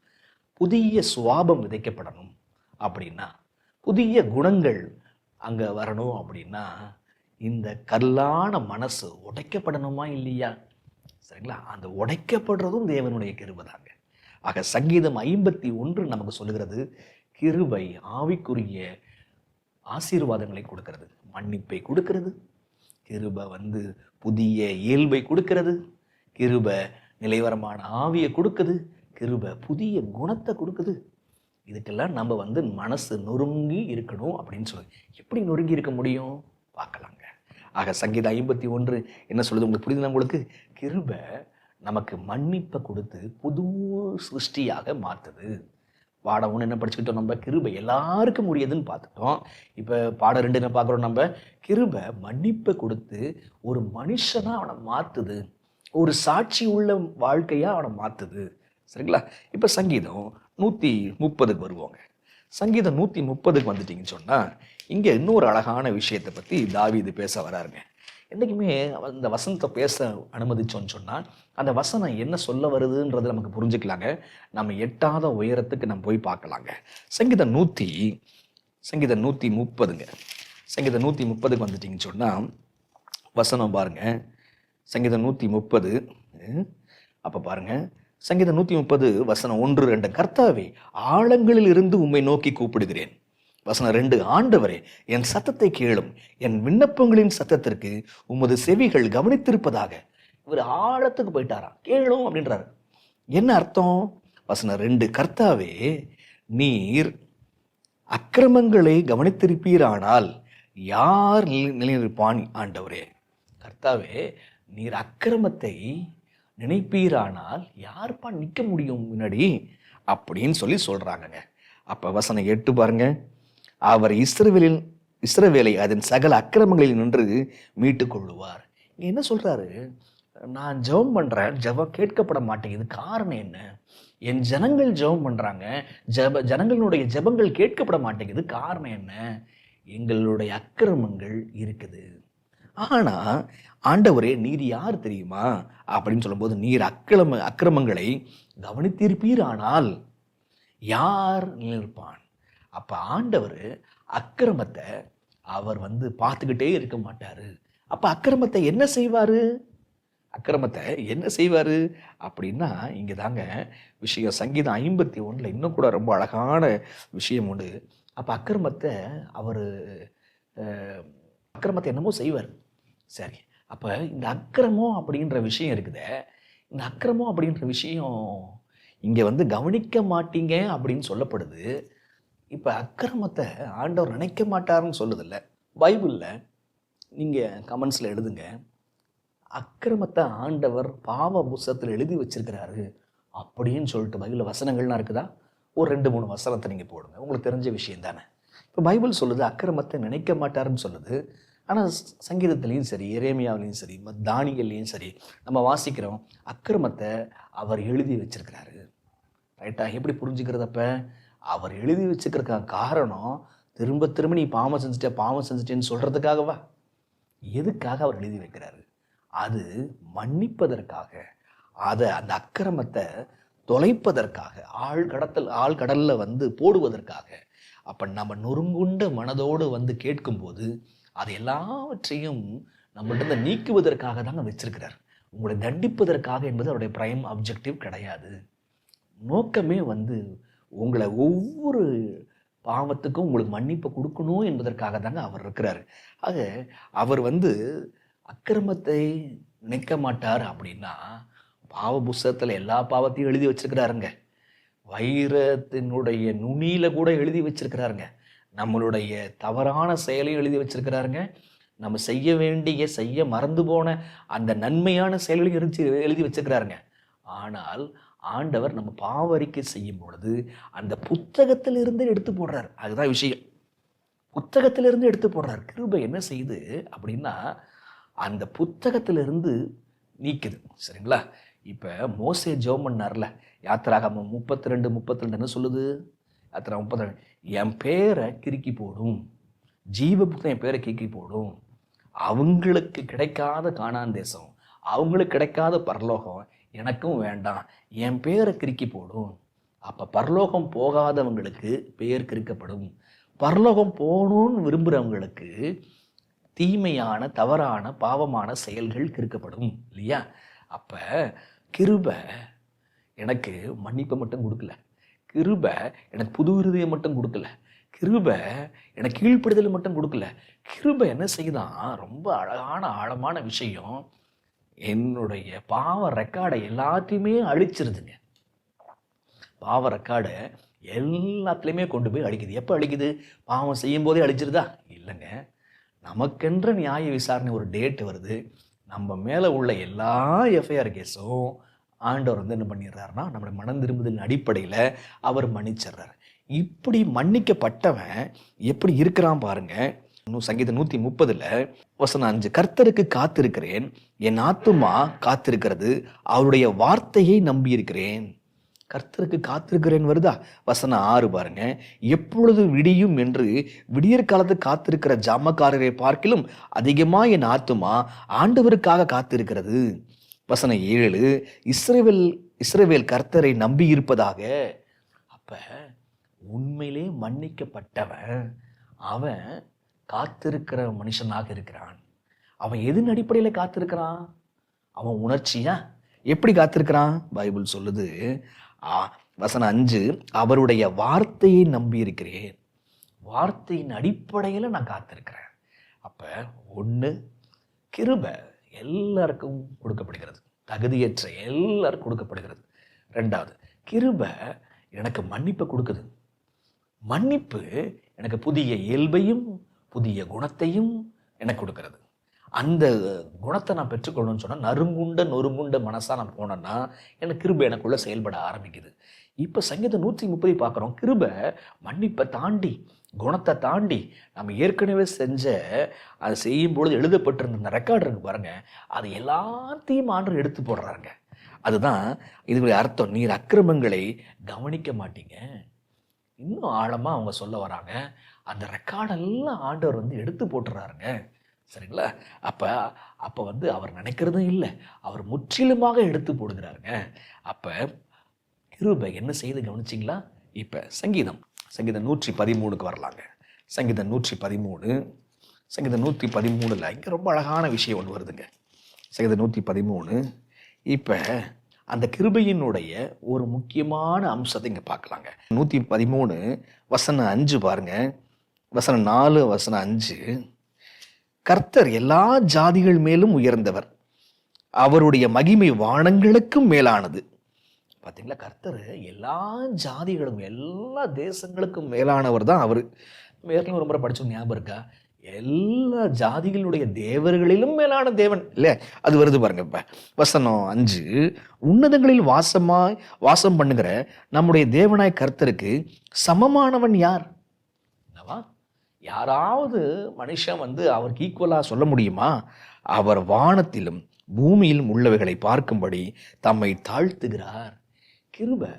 புதிய சுவாபம் விதைக்கப்படணும் அப்படின்னா, புதிய குணங்கள் அங்கே வரணும் அப்படின்னா, இந்த கல்லான மனசு உடைக்கப்படணுமா இல்லையா? சரிங்களா? அந்த உடைக்கப்படுறதும் தேவனுடைய கிருபை தாங்க. ஆக சங்கீதம் 51 நமக்கு சொல்லுகிறது, கிருபை ஆவிக்குரிய ஆசீர்வாதங்களை கொடுக்கிறது, மன்னிப்பை கொடுக்கிறது, கிருபை புதிய இயல்பை கொடுக்கிறது, கிருபை நிலைவரமான ஆவியை கொடுக்குது, கிருபை புதிய குணத்தை கொடுக்குது. இதுக்கெல்லாம் நம்ம மனசு நொறுங்கி இருக்கணும் அப்படின்னு சொல்லி, எப்படி நொறுங்கி இருக்க முடியும் பார்க்கலாங்க. ஆக சங்கீதம் 51 என்ன சொல்லுது உங்களுக்கு புரியுதுன்னா? உங்களுக்கு கிருபை நமக்கு மன்னிப்பை கொடுத்து புது சிருஷ்டியாக மாற்றுது. பாடம் 1 என்ன படிச்சுக்கிட்டோம்? நம்ம கிருபை எல்லாருக்கும் உரியதுன்னு பார்த்துட்டோம். இப்போ பாடம் 2 என்ன பார்க்குறோம்? நம்ம கிருபை மன்னிப்பை கொடுத்து ஒரு மனுஷனாக அவனை மாற்றுது, ஒரு சாட்சி உள்ள வாழ்க்கையாக அவனை மாற்றுது. சரிங்களா? இப்போ சங்கீதம் 130 வருவோங்க. சங்கீதம் 130க்கு வந்துட்டீங்கன்னு சொன்னா இங்க இன்னொரு அழகான விஷயத்தை பத்தி தாவீது பேச வராருங்க. என்றைக்குமே அந்த வசனத்தை பேச அனுமதிச்சோன்னு சொன்னால் அந்த வசனம் என்ன சொல்ல வருதுன்றது நமக்கு புரிஞ்சுக்கலாங்க. நம்ம எட்டாத உயரத்துக்கு நம்ம போய் பார்க்கலாங்க. சங்கீதம் 130ங்க. சங்கீதம் 130க்கு வந்துட்டீங்கன்னு சொன்னால் வசனம் பாருங்க. சங்கீதம் 130 அப்போ பாருங்க, சங்கீதம் 130 வசனம் 1, 2. கர்த்தாவே, ஆழங்களில் இருந்து உம்மை நோக்கி கூப்பிடுகிறேன். வசனம் 2, ஆண்டவரே, என் சத்தத்தை கேளும், என் விண்ணப்பங்களின் சத்தத்திற்கு உமது செவிகள் கவனித்திருப்பதாக. இவர் ஆழத்துக்கு போயிட்டாராம், கேளும் அப்படின்றாரு. என்ன அர்த்தம்? வசனம் 2, கர்த்தாவே, நீர் அக்கிரமங்களை கவனித்திருப்பீரானால் யார் நிலைநிற்பான்? ஆண்டவரே, கர்த்தாவே, நீர் அக்கிரமத்தை நினைப்பீரானால் யார்ப்பா நிற்க முடியும் முன்னாடி அப்படின்னு சொல்லி சொல்றாங்க. அப்ப வசனம் 8 பாருங்க, அவர் இஸ்ரவேலை அதன் சகல அக்கிரமங்களில் நின்று மீட்டுக் கொள்ளுவார். என்ன சொல்றாரு? நான் ஜெபம் பண்றேன், ஜெபம் கேட்கப்பட மாட்டேங்குது. காரணம் என்ன? என் ஜனங்கள் ஜெபம் பண்றாங்க, ஜனங்களுடைய ஜெபங்கள் கேட்கப்பட மாட்டேங்குது. காரணம் என்ன? எங்களுடைய அக்கிரமங்கள் இருக்குது. ஆனா ஆண்டவரே, நீர் யார் தெரியுமா அப்படின்னு சொல்லும்போது, நீர் அக்கிரமங்களை கவனித்திருப்பீரானால் யார் நிற்பான்? அப்ப ஆண்டவர் அக்கிரமத்தை அவர் பார்த்துக்கிட்டே இருக்க மாட்டாரு. அப்ப அக்கிரமத்தை என்ன செய்வாரு? அக்கிரமத்தை என்ன செய்வாரு அப்படின்னா, இங்க தாங்க விஷயம். சங்கீதம் 51 இன்னும் கூட ரொம்ப அழகான விஷயம் உண்டு. அப்ப அக்கிரமத்தை என்னமோ செய்வார். சரி, அப்ப இந்த அக்கிரமம் அப்படின்ற விஷயம் இருக்குதே, இந்த அக்கிரமம் அப்படின்ற விஷயம் இங்க கவனிக்க மாட்டீங்க அப்படின்னு சொல்லப்படுது. இப்ப அக்கிரமத்தை ஆண்டவர் நினைக்க மாட்டாருன்னு சொல்லுதில்ல. பைபிள்ல நீங்க கமெண்ட்ஸ்ல எழுதுங்க, அக்கிரமத்தை ஆண்டவர் பாவ புஸ்தகத்தில் எழுதி வச்சிருக்கிறாரு அப்படின்னு சொல்லிட்டு பைபிள் வசனங்கள்லாம் இருக்குதா? ஒரு 2-3 வசனத்தை நீங்க போடுங்க, உங்களுக்கு தெரிஞ்ச விஷயம் தானே. இப்போ பைபிள் சொல்லுது அக்கிரமத்தை நினைக்க மாட்டாருன்னு சொல்லுது. ஆனால் சங்கீதத்துலேயும் சரி, எரேமியாவிலையும் சரி, தானியல்லையும் சரி நம்ம வாசிக்கிறோம், அக்கிரமத்தை அவர் எழுதி வச்சிருக்கிறாரு. ரைட்டா? எப்படி புரிஞ்சுக்கிறதப்ப? அவர் எழுதி வச்சுக்கிறதுக்கான காரணம் திரும்ப திரும்ப நீ பாவம் செஞ்சுட்டேன்னு சொல்றதுக்காகவா? எதுக்காக அவர் எழுதி வைக்கிறாரு? அது மன்னிப்பதற்காக, அந்த அக்கிரமத்தை தொலைப்பதற்காக, ஆழ்கடல்ல போடுவதற்காக. அப்ப நம்ம நொறுங்குண்ட மனதோடு கேட்கும்போது அது எல்லாவற்றையும் நம்மள்ட்ட நீக்குவதற்காக தாங்க வச்சிருக்கிறார். உங்களை தண்டிப்பதற்காக என்பது அவருடைய பிரைம் அப்ஜெக்டிவ் கிடையாது. நோக்கமே உங்களை ஒவ்வொரு பாவத்துக்கும் உங்களுக்கு மன்னிப்பு கொடுக்கணும் என்பதற்காக தாங்க அவர் இருக்கிறாரு. ஆக அவர் அக்கிரமத்தை நினைக்க மாட்டார் அப்படின்னா, பாவ புஸ்தகத்தில் எல்லா பாவத்தையும் எழுதி வச்சிருக்கிறாருங்க. வைரத்தினுடைய நுனியில கூட எழுதி வச்சிருக்கிறாருங்க. நம்மளுடைய தவறான செயலையும் எழுதி வச்சிருக்கிறாருங்க. நம்ம செய்ய மறந்து போன அந்த நன்மையான செயல்களையும் எழுதி வச்சிருக்கிறாருங்க. ஆனால் ஆண்டவர் நம்ம பாவ அறிக்கை செய்யும் பொழுது அந்த புத்தகத்திலிருந்து எடுத்து போடுறார். அதுதான் விஷயம். புத்தகத்திலிருந்து எடுத்து போடுறார். கிருபை என்ன செய்யுது அப்படின்னா, அந்த புத்தகத்திலிருந்து நீக்குது. சரிங்களா? இப்ப மோசே ஜெபம் பண்ணார்ல, யாத்திராகமம் 32 என்ன சொல்லுது? யாத்திரா 32, என் பேரை கிறுக்கி போடும், ஜீவ புத்தகம் என் பேரை கிறுக்கி போடும், அவங்களுக்கு கிடைக்காத கானான் தேசம், அவங்களுக்கு கிடைக்காத பரலோகம் எனக்கும் வேண்டாம், என் பேரை கிறுக்கி போடும். அப்ப பரலோகம் போகாதவங்களுக்கு பெயர் கிறுக்கப்படும், பரலோகம் போகணும்னு விரும்புகிறவங்களுக்கு தீமையான தவறான பாவமான செயல்கள் கிறுக்கப்படும். இல்லையா? அப்ப கிருபை எனக்கு மன்னிப்பை மட்டும் கொடுக்கல, கிருபை எனக்கு புது இருதயம் மட்டும் கொடுக்கல, கிருபை எனக்கு கீழ்ப்படுதலை மட்டும் கொடுக்கல. கிருபை என்ன செய்யுதான்? ரொம்ப அழகான ஆழமான விஷயம். என்னுடைய பாவ ரெக்கார்டை எல்லாத்தையுமே அழிச்சிருதுங்க. பாவ ரெக்கார்டை எல்லாத்துலேயுமே கொண்டு போய் அழிக்குது. எப்போ அழிக்குது? பாவம் செய்யும் போதே அழிச்சிருதா? இல்லைங்க. நமக்கென்ற நியாய விசாரணை ஒரு டேட் வருது. நம்ம மேலே உள்ள எல்லா எஃப்ஐஆர் கேஸும் ஆண்டவர் என்ன பண்ணிடுறாருன்னா, நம்மளோட மனம் திரும்புதலின் அடிப்படையில் அவர் மன்னிச்சிடுறாரு. இப்படி மன்னிக்கப்பட்டவன் எப்படி இருக்கிறான் பாருங்க. சங்கீதம் 130 வசனம் 5, கர்த்தருக்கு காத்திருக்கிறேன், என் ஆத்துமா காத்திருக்கிறது, அவருடைய வார்த்தையை நம்பி இருக்கிறேன். கர்த்தருக்கு காத்திருக்கிறேன் வருதா? வசனம் 6 பாருங்க. எப்பொழுது விடியும் என்று விடியற் காலத்து காத்திருக்கிற ஜாமக்காரரை பார்க்கிலும் அதிகமா என் ஆத்துமா ஆண்டவருக்காக காத்திருக்கிறது. வசனம் 7, இஸ்ரவேல் கர்த்தரை நம்பி இருப்பதாக. அப்ப உண்மையிலே மன்னிக்கப்பட்டவன் அவன் காத்திருக்கிற மனுஷனாக இருக்கிறான். அவன் எதன் அடிப்படையில் காத்திருக்கிறான்? அவன் உணர்ச்சியா எப்படி காத்திருக்கிறான்? பைபிள் சொல்லுது, வசனம் 5, அவருடைய வார்த்தையை நம்பி இருக்கிறேன். வார்த்தையின் அடிப்படையில் நான் காத்திருக்கிறேன். அப்ப ஒண்ணு, கிருபை எல்லாருக்கும் கொடுக்கப்படுகிறது, தகுதியற்ற எல்லாருக்கும் கொடுக்கப்படுகிறது. ரெண்டாவது, கிருபை எனக்கு மன்னிப்பை கொடுக்குது. மன்னிப்பு எனக்கு புதிய இயல்பையும் புதிய குணத்தையும் எனக்கு கொடுக்கிறது. அந்த குணத்தை நான் பெற்றுக்கொள்ளணும்னு சொன்னால் நொறுங்குண்ட மனசா நான் போனேன்னா எனக்கு கிருபை எனக்குள்ள செயல்பட ஆரம்பிக்குது. இப்போ சங்கீதம் 130 பார்க்குறோம். கிருபை மன்னிப்பை தாண்டி, குணத்தை தாண்டி நம்ம ஏற்கனவே செஞ்ச அதை செய்யும் பொழுது எழுதப்பட்டிருந்த அந்த ரெக்கார்டு இருக்கு பாருங்க, அது எல்லாத்தையும் ஆண்டவர் எடுத்து போடுறாங்க. அதுதான் இதுடைய அர்த்தம். நீர் அக்கிரமங்களை கவனிக்க மாட்டீங்க. இன்னும் ஆழமாக அவங்க சொல்ல வராங்க, அந்த ரெக்கார்டெல்லாம் ஆண்டவர் எடுத்து போட்டுறாருங்க. சரிங்களா? அப்போ அவர் நினைக்கிறதும் இல்லை, அவர் முற்றிலுமாக எடுத்து போடுகிறாருங்க. அப்போ கிருபை என்ன செய்து கவனிச்சிங்களா? இப்போ சங்கீதம் 113க்கு வரலாங்க. சங்கீதம் 113 இங்கே ரொம்ப அழகான விஷயம் ஒன்று வருதுங்க. சங்கீதம் 113. இப்போ அந்த கிருபையினுடைய ஒரு முக்கியமான அம்சத்தை இங்கே பார்க்கலாங்க. 113 வசனம் 5 பாருங்க. வசனம் 4, வசனம் 5, கர்த்தர் எல்லா ஜாதிகள் மேலும் உயர்ந்தவர், அவருடைய மகிமை வானங்களுக்கும் மேலானது. பார்த்தீங்களா? கர்த்தர் எல்லா ஜாதிகளும் எல்லா தேசங்களுக்கும் மேலானவர் தான் அவர். ஏற்கனவே ஒரு முறை படிச்சோம், ஞாபகம் இருக்கா? எல்லா ஜாதிகளுடைய தேவர்களிலும் மேலான தேவன் இல்லை? அது வருது பாருங்க. இப்ப வசனம் 5, உன்னதங்களில் வாசம் பண்ணுகிற நம்முடைய தேவனாய் கர்த்தருக்கு சமமானவன் யார்? என்னவா? யாராவது மனுஷன் அவருக்கு ஈக்குவலா சொல்ல முடியுமா? அவர் வானத்திலும் பூமியிலும் உள்ளவைகளை பார்க்கும்படி தம்மை தாழ்த்துகிறார். கிருபை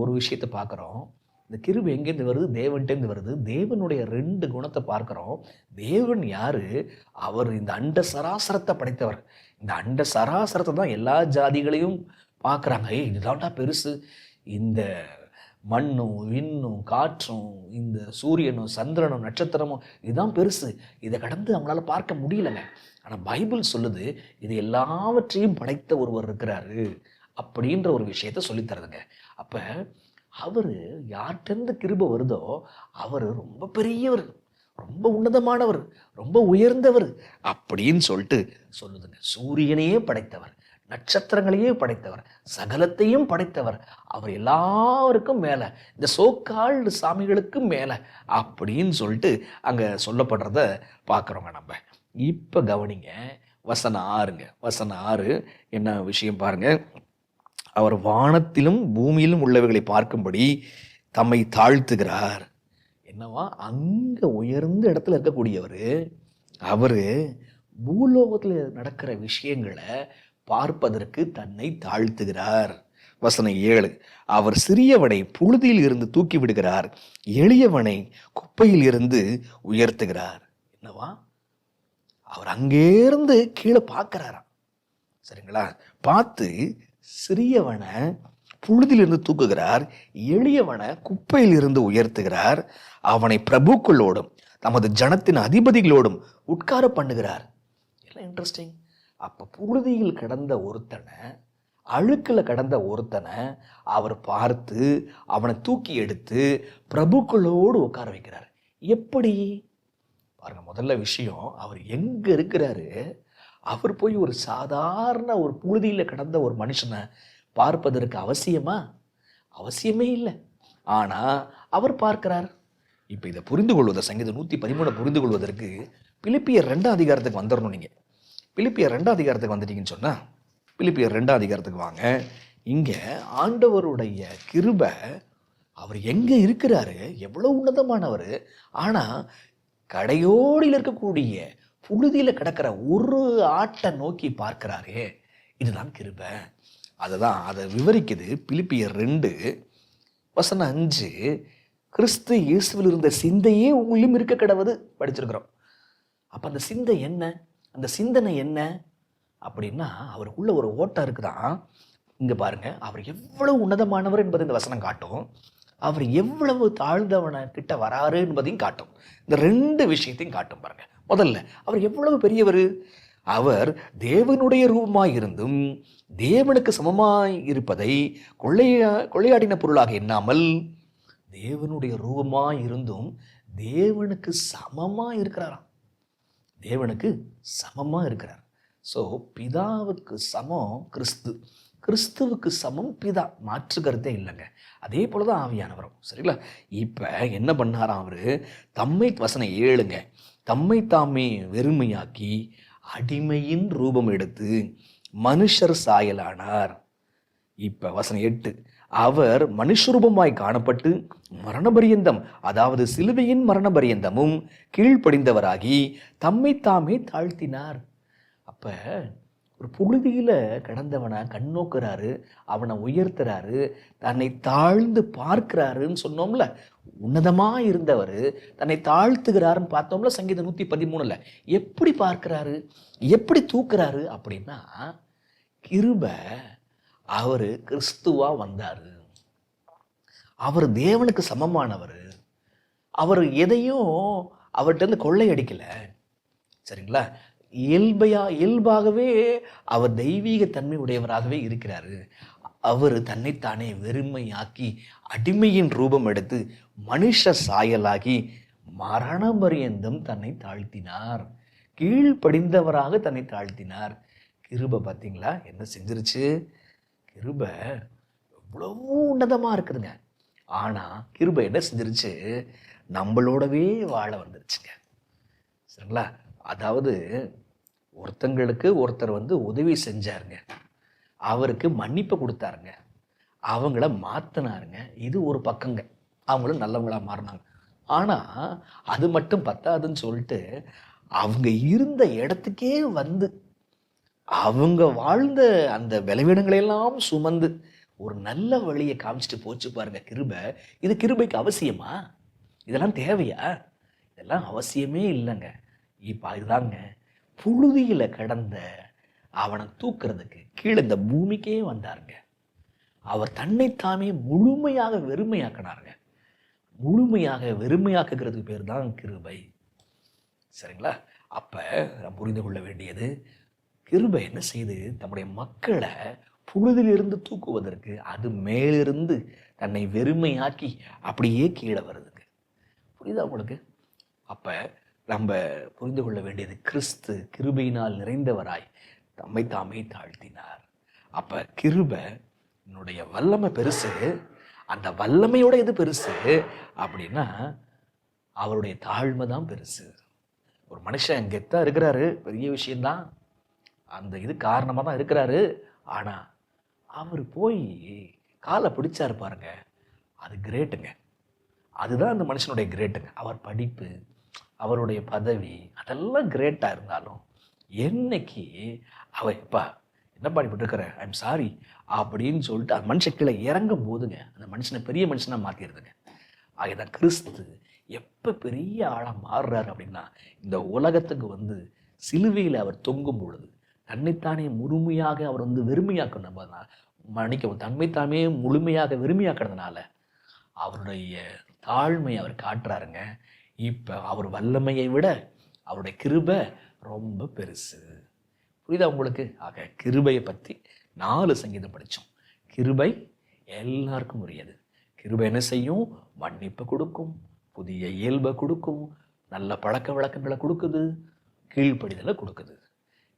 ஒரு விஷயத்தை பார்க்குறோம். இந்த கிருபை எங்கேருந்து வருது? தேவன்கிட்டேருந்து வருது. தேவனுடைய 2 குணத்தை பார்க்குறோம். தேவன் யாரு? அவர் இந்த அண்ட சராசரத்தை படைத்தவர். இந்த அண்ட சராசரத்தை தான் எல்லா ஜாதிகளையும் பார்க்குறாங்க. இதுதான்டா பெருசு. இந்த மண்ணும் விண்ணும் காற்றும் இந்த சூரியனும் சந்திரனும் நட்சத்திரமும் இதுதான் பெருசு. இதை கடந்து அவங்களால பார்க்க முடியலங்க. ஆனால் பைபிள் சொல்லுது, இது எல்லாவற்றையும் படைத்த ஒருவர் இருக்கிறாரு அப்படின்ற ஒரு விஷயத்த சொல்லித்தருதுங்க. அப்போ அவர் யார்கிட்ட கிருபை வருதோ அவர் ரொம்ப பெரியவர், ரொம்ப உன்னதமானவர், ரொம்ப உயர்ந்தவர் அப்படின்னு சொல்லுதுங்க. சூரியனையே படைத்தவர், நட்சத்திரங்களையே படைத்தவர், சகலத்தையும் படைத்தவர், அவர் எல்லாருக்கும் மேல, இந்த சோக்கால்டு சாமிகளுக்கும் மேல அப்படின்னு அங்க சொல்லப்படுறத பார்க்குறோங்க நம்ம. இப்ப கவனிங்க, வசனம் 6ங்க. வசனம் 6 என்ன விஷயம் பாருங்க. அவர் வானத்திலும் பூமியிலும் உள்ளவைகளை பார்க்கும்படி தம்மை தாழ்த்துகிறார். என்னவா? அங்க உயர்ந்த இடத்துல இருக்கக்கூடியவர் அவரு பூலோகத்தில் நடக்கிற விஷயங்களை பார்ப்பதற்கு தன்னை தாழ்த்துகிறார். வசனம் 7, அவர் சிறியவனை புழுதியில் இருந்து தூக்கி விடுகிறார், எளியவனை குப்பையில் இருந்து உயர்த்துகிறார். என்னவா? அவர் அங்கேருந்து கீழே பார்க்கிறாராம். சரிங்களா? பார்த்து சிறியவனை புழுதியிலிருந்து தூக்குகிறார், எளியவனை குப்பையில் இருந்து உயர்த்துகிறார், அவனை பிரபுக்களோடும் தமது ஜனத்தின் அதிபதிகளோடும் உட்கார பண்ணுகிறார். எல்லாம் இன்ட்ரெஸ்டிங். அப்ப புழுதியில் கடந்த ஒருத்தனை, அழுக்கில் கடந்த ஒருத்தனை அவர் பார்த்து அவனை தூக்கி எடுத்து பிரபுக்களோடு உட்கார வைக்கிறார். எப்படி பாருங்க. முதல்ல விஷயம், அவர் எங்க இருக்கிறாரு? அவர் போய் ஒரு சாதாரண ஒரு புழுதியில் கடந்த ஒரு மனுஷனை பார்ப்பதற்கு அவசியமா? அவசியமே இல்லை. ஆனா அவர் பார்க்கிறார். இப்ப இதை புரிந்து கொள்வதை, சங்கீதம் 113 புரிந்து கொள்வதற்கு பிலிப்பியர் 2ஆம் அதிகாரத்துக்கு வந்துடணும். நீங்க பிலிப்பியர் 2ஆம் அதிகாரத்துக்கு வந்துட்டீங்கன்னு சொன்னா, பிலிப்பியர் 2ஆம் அதிகாரத்துக்கு வாங்க. இங்க ஆண்டவருடைய கிருபை, அவர் எங்க இருக்கிறாரு, எவ்வளவு உன்னதமானவர். ஆனா கடையோடியில் இருக்கக்கூடிய புழுதியில கிடக்கிற ஒரு ஆட்டை நோக்கி பார்க்கிறாரே, இதுதான் கிருபை. அதை விவரிக்குது. பிலிப்பியர் 2:5, கிறிஸ்து இயேசுவில் இருந்த சிந்தையே உங்களிலும் இருக்க கடவுது படிச்சிருக்கிறோம். அப்போ அந்த சிந்தை என்ன, அந்த சிந்தனை என்ன அப்படின்னா, அவருக்குள்ள ஒரு ஓட்டம் இருக்குதான். இங்கே பாருங்க, அவர் எவ்வளவு உன்னதமானவர் என்பதை இந்த வசனம் காட்டும், அவர் எவ்வளவு தாழ்ந்தவன கிட்ட வராரு என்பதையும் காட்டும். இந்த 2 விஷயத்தையும் காட்டும் பாருங்க. முதல்ல, அவர் எவ்வளவு பெரியவர். அவர் தேவனுடைய ரூபமாய் இருந்தும் தேவனுக்கு சமமாய் இருப்பதை கொள்ளையாடின பொருளாக எண்ணாமல், தேவனுடைய ரூபமாய் இருந்தும் தேவனுக்கு சமமா இருக்கிறாராம். தேவனுக்கு சமமா இருக்கிறார். ஸோ பிதாவுக்கு சமம் கிறிஸ்து, கிறிஸ்துவுக்கு சமம் பிதா, மாற்று கருத்தே இல்லைங்க. அதே போலதான் ஆவியானவரும். சரிங்களா? இப்ப என்ன பண்ணாராம் அவரு, வசனம் 7ங்க, தம்மை தாமே வெறுமையாக்கி அடிமையின் ரூபம் எடுத்து மனுஷர் சாயலானார். இப்ப வசனம் 8, அவர் மனுஷரூபமாய் காணப்பட்டு மரணபரியந்தம், அதாவது சிலுவையின் மரணபரியந்தமும் கீழ்ப்படிந்தவராகி தம்மை தாமே தாழ்த்தினார். அப்ப ஒரு புழுதியில கடந்தவனை கண்ணோக்குறாரு, அவனை உயர்த்துறாரு, தன்னை தாழ்ந்து பார்க்கிறாருன்னு சொன்னோம்ல. உன்னதமா இருந்தவர் தன்னை தாழ்த்துகிறாருன்னு பார்த்தோம்ல சங்கீதம் 113. எப்படி பார்க்கிறாரு, எப்படி தூக்குறாரு அப்படின்னா, கிருபை, அவரு கிறிஸ்துவா வந்தாரு, அவர் தேவனுக்கு சமமானவர், அவர் எதையும் அவர்கிட்ட இருந்து கொள்ளையடிக்கல. சரிங்களா? இயல்பாகவே அவர் தெய்வீக தன்மை உடையவராகவே இருக்கிறாரு. அவர் தன்னைத்தானே வெறுமையாக்கி அடிமையின் ரூபம் எடுத்து மனுஷ சாயலாகி மரண பரியந்தம் தன்னை தாழ்த்தினார், கீழ்ப்படிந்தவராக தன்னை தாழ்த்தினார். கிருபை பார்த்தீங்களா என்ன செஞ்சிருச்சு? கிருபை எவ்வளவு உன்னதமா இருக்குதுங்க. ஆனா கிருபை என்ன செஞ்சிருச்சு? நம்மளோடவே வாழ வந்துருச்சுங்க. சரிங்களா? அதாவது ஒருத்தங்களுக்கு ஒருத்தர் உதவி செஞ்சாருங்க, அவருக்கு மன்னிப்பு கொடுத்தாருங்க, அவங்கள மாத்தினாருங்க. இது ஒரு பக்கங்க, அவங்களும் நல்லவங்களா மாறினாங்க. ஆனா அது மட்டும் பத்தாதுன்னு சொல்லிட்டு அவங்க இருந்த இடத்துக்கே அவங்க வாழ்ந்த அந்த பலவீனங்களையெல்லாம் சுமந்து ஒரு நல்ல வழியை காமிச்சிட்டு போச்சு பாருங்க கிருபை. இது கிருபைக்கு அவசியமா? இதெல்லாம் தேவையா? இதெல்லாம் அவசியமே இல்லைங்க. இப்போ இதுதாங்க, புழுதியில கடந்த அவனை தூக்குறதுக்கு கீழே இந்த பூமிக்கே வந்தாருங்க. அவர் தன்னைத்தாமே முழுமையாக வெறுமையாக்கினாருங்க. முழுமையாக வெறுமையாக்குகிறதுக்கு பேர் தான் கிருபை. சரிங்களா? அப்ப நாம் புரிந்து கொள்ள வேண்டியது, கிருபை என்ன செய்து தம்முடைய மக்களை புழுதிலிருந்து தூக்குவதற்கு அது மேலிருந்து தன்னை வெறுமையாக்கி அப்படியே கீழே வருதுங்க. புரியுதா உங்களுக்கு? அப்ப நம்ம புரிந்து கொள்ள வேண்டியது, கிறிஸ்து கிருபையினால் நிறைந்தவராய் தம்மை தாமே தாழ்த்தினார். அப்ப கிருபை என்னுடைய வல்லமை பெருசு. அந்த வல்லமையோட எது பெருசு அப்படின்னா, அவருடைய தாழ்மை தான் பெருசு. ஒரு மனுஷன் கெத்தா இருக்கிறாரு, பெரிய விஷயம்தான், அந்த இது காரணமாக தான் இருக்கிறாரு. ஆனா அவர் போய் காலை பிடிச்சாரு பாருங்க, அது கிரேட்டுங்க. அதுதான் அந்த மனுஷனுடைய கிரேட்டுங்க. அவர் படிப்பு, அவருடைய பதவி, அதெல்லாம் கிரேட்டா இருந்தாலும் என்னைக்கு எப்பா என்ன பாடிப்பட்டு இருக்கிற, ஐம் சாரி அப்படின்னு சொல்லிட்டு அந்த மனுஷன் கீழே இறங்கும் போதுங்க, அந்த மனுஷனை பெரிய மனுஷனா மாத்திடுதுங்க. ஆகைதான் கிறிஸ்து எப்ப பெரிய ஆளா மாறுறாரு அப்படின்னா, இந்த உலகத்துக்கு சிலுவையில் அவர் தொங்கும் பொழுது தன்னைத்தானே முழுமையாக அவர் வெறுமையாக்கணும். மன்னிக்கவும், தன்மைத்தாமே முழுமையாக வெறுமையாக்குறதுனால அவருடைய தாழ்மை அவர் காட்டுறாருங்க. இப்ப அவர் வல்லமையை விட அவருடைய கிருபை ரொம்ப பெருசு. புரியுதா உங்களுக்கு? ஆக கிருபையை பற்றி 4 சங்கீதம் படித்தோம். கிருபை எல்லாருக்கும் உரியது. கிருபை என்ன செய்யும்? மன்னிப்பு கொடுக்கும், புதிய இயல்பை கொடுக்கும், நல்ல பழக்க வழக்கங்களை கொடுக்குது, கீழ்ப்படிதலை கொடுக்குது.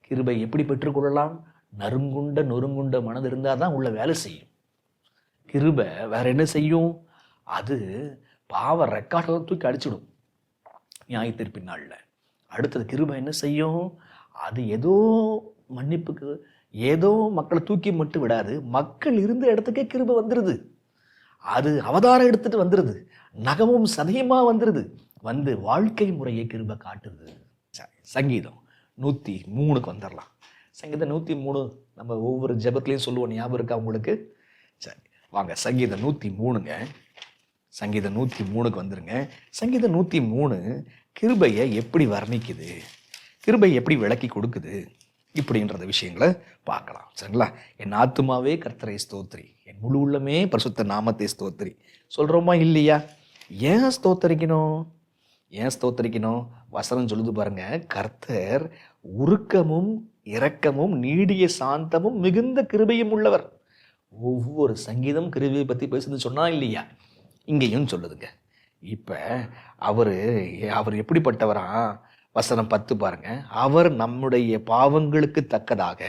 கிருபை எப்படி பெற்றுக்கொள்ளலாம்? நொறுங்குண்ட மனது இருந்தால் தான் உள்ள வேலை செய்யும். கிருபை வேற என்ன செய்யும்? அது பாவ ரெக்கார்டெல்லாம் தூக்கி அடிச்சிடும் நியாயத்தீர்ப்பின் நாளில். அடுத்தது கிருபை என்ன செய்யும்? அது ஏதோ மன்னிப்புக்கு ஏதோ மக்களை தூக்கி மட்டும் விடாது, மக்கள் இருந்த இடத்துக்கே கிருபை வந்துடுது. அது அவதாரம் எடுத்துட்டு வந்துடுது, நகமும் சதையுமா வந்துடுது, வாழ்க்கை முறையை கிருபை காட்டுது. சங்கீதம் 103க்கு வந்துடலாம். சங்கீதம் 103 நம்ம ஒவ்வொரு ஜெபத்துலையும் சொல்லுவோம், ஞாபகம் இருக்கா உங்களுக்கு? சரி, வாங்க சங்கீதம் 103ங்க. சங்கீதம் 103க்கு வந்துருங்க. சங்கீதம் 103 கிருபையை எப்படி வர்ணிக்குது, கிருபை எப்படி விளக்கி கொடுக்குது இப்படின்றத விஷயங்களை பார்க்கலாம். சரிங்களா? என் ஆத்துமாவே கர்த்தரை ஸ்தோத்திரி, என் முழு உள்ளமே பரிசுத்த நாமத்தை ஸ்தோத்திரி சொல்கிறோமா இல்லையா? ஏன் ஸ்தோத்தரிக்கணும்? ஏன் ஸ்தோத்தரிக்கணும்? வசனம் சொல்லுது பாருங்க, கர்த்தர் உருக்கமும் இரக்கமும் நீடிய சாந்தமும் மிகுந்த கிருபையும் உள்ளவர். ஒவ்வொரு சங்கீதம் கிருபையை பற்றி பேசுதுன்னு சொன்னா இல்லையா? இங்கேயும் சொல்லுதுங்க. இப்போ அவர் எப்படிப்பட்டவரா? வசனம் 10 பாருங்க, அவர் நம்முடைய பாவங்களுக்கு தக்கதாக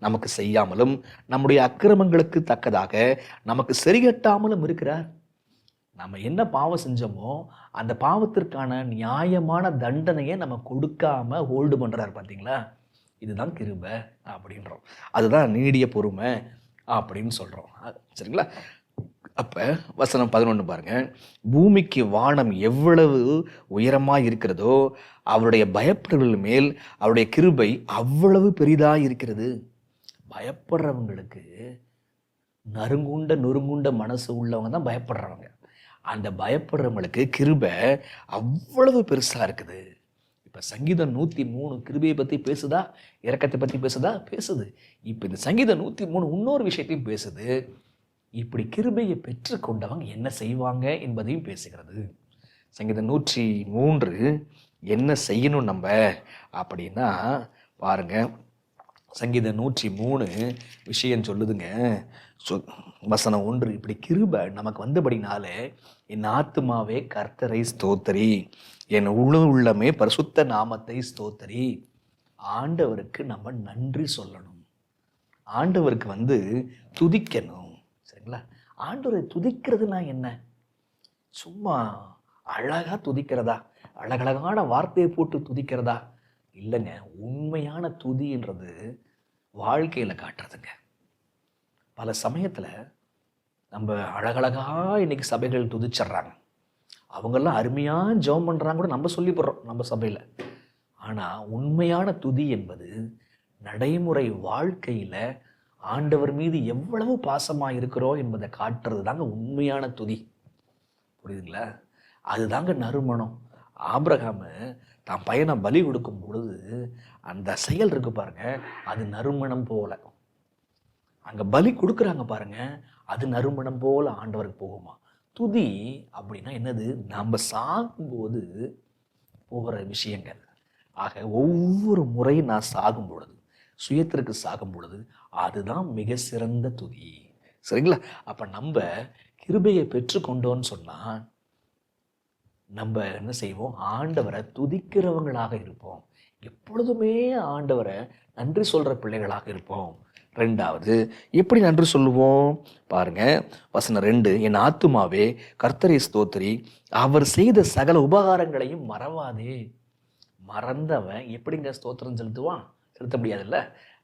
நமக்கு செய்யாமலும் நம்முடைய அக்கிரமங்களுக்கு தக்கதாக நமக்கு சரிகட்டாமலும் இருக்கிறார். நம்ம என்ன பாவம் செஞ்சோமோ அந்த பாவத்திற்கான நியாயமான தண்டனையை நம்ம கொடுக்காம ஹோல்டு பண்றாரு. பார்த்தீங்களா? இதுதான் கிருபை அப்படின்றோம். அதுதான் நீடிய பொறுமை அப்படின்னு சொல்றோம். சரிங்களா? அப்ப வசனம் 11 பாருங்க, பூமிக்கு வானம் எவ்வளவு உயரமாய் இருக்கிறதோ அவருடைய பயப்படுறவர்கள் மேல் அவருடைய கிருபை அவ்வளவு பெரிதாய் இருக்கிறது. பயப்படுறவங்களுக்கு நொறுங்குண்ட மனசு உள்ளவங்க தான் பயப்படுறவங்க. அந்த பயப்படுறவங்களுக்கு கிருபை அவ்வளவு பெருசா இருக்குது. இப்ப சங்கீதம் 103 கிருபையை பத்தி பேசுதா, இரக்கத்தை பத்தி பேசுதா? பேசுது. இப்ப இந்த சங்கீதம் 103 இன்னொரு விஷயத்தையும் பேசுது. இப்படி கிருபையை பெற்று கொண்டவங்க என்ன செய்வாங்க என்பதையும் பேசுகிறது. சங்கீதம் 103 என்ன செய்யணும் நம்ம அப்படின்னா பாருங்க, சங்கீதம் 103 விஷயம் சொல்லுதுங்க. வசனம் 1, இப்படி கிருபை நமக்கு வந்தபடினாலே என் ஆத்துமாவே கர்த்தரை ஸ்தோத்தரி, என் உள்ளமே பரிசுத்த நாமத்தை ஸ்தோத்தரி. ஆண்டவருக்கு நம்ம நன்றி சொல்லணும். ஆண்டவருக்கு துதிக்கணும். சரிங்களா? ஆண்டவரை துதிக்கிறதுனா என்ன? சும்மா அழகா துதிக்கிறதா, அழகழகான வார்த்தையை போட்டு துதிக்கிறதா? இல்லைங்க. உண்மையான துதின்றது வாழ்க்கையில காட்டுறதுங்க. பல சமயத்துல நம்ம அழகழகா இன்னைக்கு சபைகள் துதிச்சிடுறாங்க. அவங்கெல்லாம் அருமையா ஜெபம் பண்றாங்க கூட நம்ம சொல்லி போடுறோம் நம்ம சபையில. ஆனா உண்மையான துதி என்பது நடைமுறை வாழ்க்கையில ஆண்டவர் மீது எவ்வளவு பாசமா இருக்கிறோம் என்பதை காட்டுறது தாங்க உண்மையான துதி. புரியுதுங்களா? அதுதாங்க நறுமணம். ஆபிரகாம தான் பையனை பலி கொடுக்கும் பொழுது அந்த செயல் இருக்கு பாருங்க, அது நறுமணம் போல. அங்க பலி கொடுக்குறாங்க பாருங்க, அது நறுமணம் போல ஆண்டவருக்கு போகுமா. துதி அப்படின்னா என்னது? நம்ம சாகும்போது போகிற விஷயங்கள். ஆக ஒவ்வொரு முறையும் நான் சாகும் பொழுது, சுயத்திற்கு சாகும் பொழுது, அதுதான் மிக சிறந்த துதி. சரிங்களா? அப்ப நம்ம கிருபையை பெற்றுக்கொண்டோன்னு சொன்னா நம்ம என்ன செய்வோம்? ஆண்டவரை துதிக்கிறவங்களாக இருப்போம். எப்பொழுதுமே ஆண்டவரை நன்றி சொல்ற பிள்ளைகளாக இருப்போம். 2வது எப்படி நன்றி சொல்லுவோம் பாருங்க, வசனம் 2, என் ஆத்துமாவே கர்த்தரை ஸ்தோத்திரி, அவர் செய்த சகல உபகாரங்களையும் மறவாதே. மறந்தவன் எப்படிங்க ஸ்தோத்திரம் செலுத்துவான்? செலுத்த முடியாதுல்ல.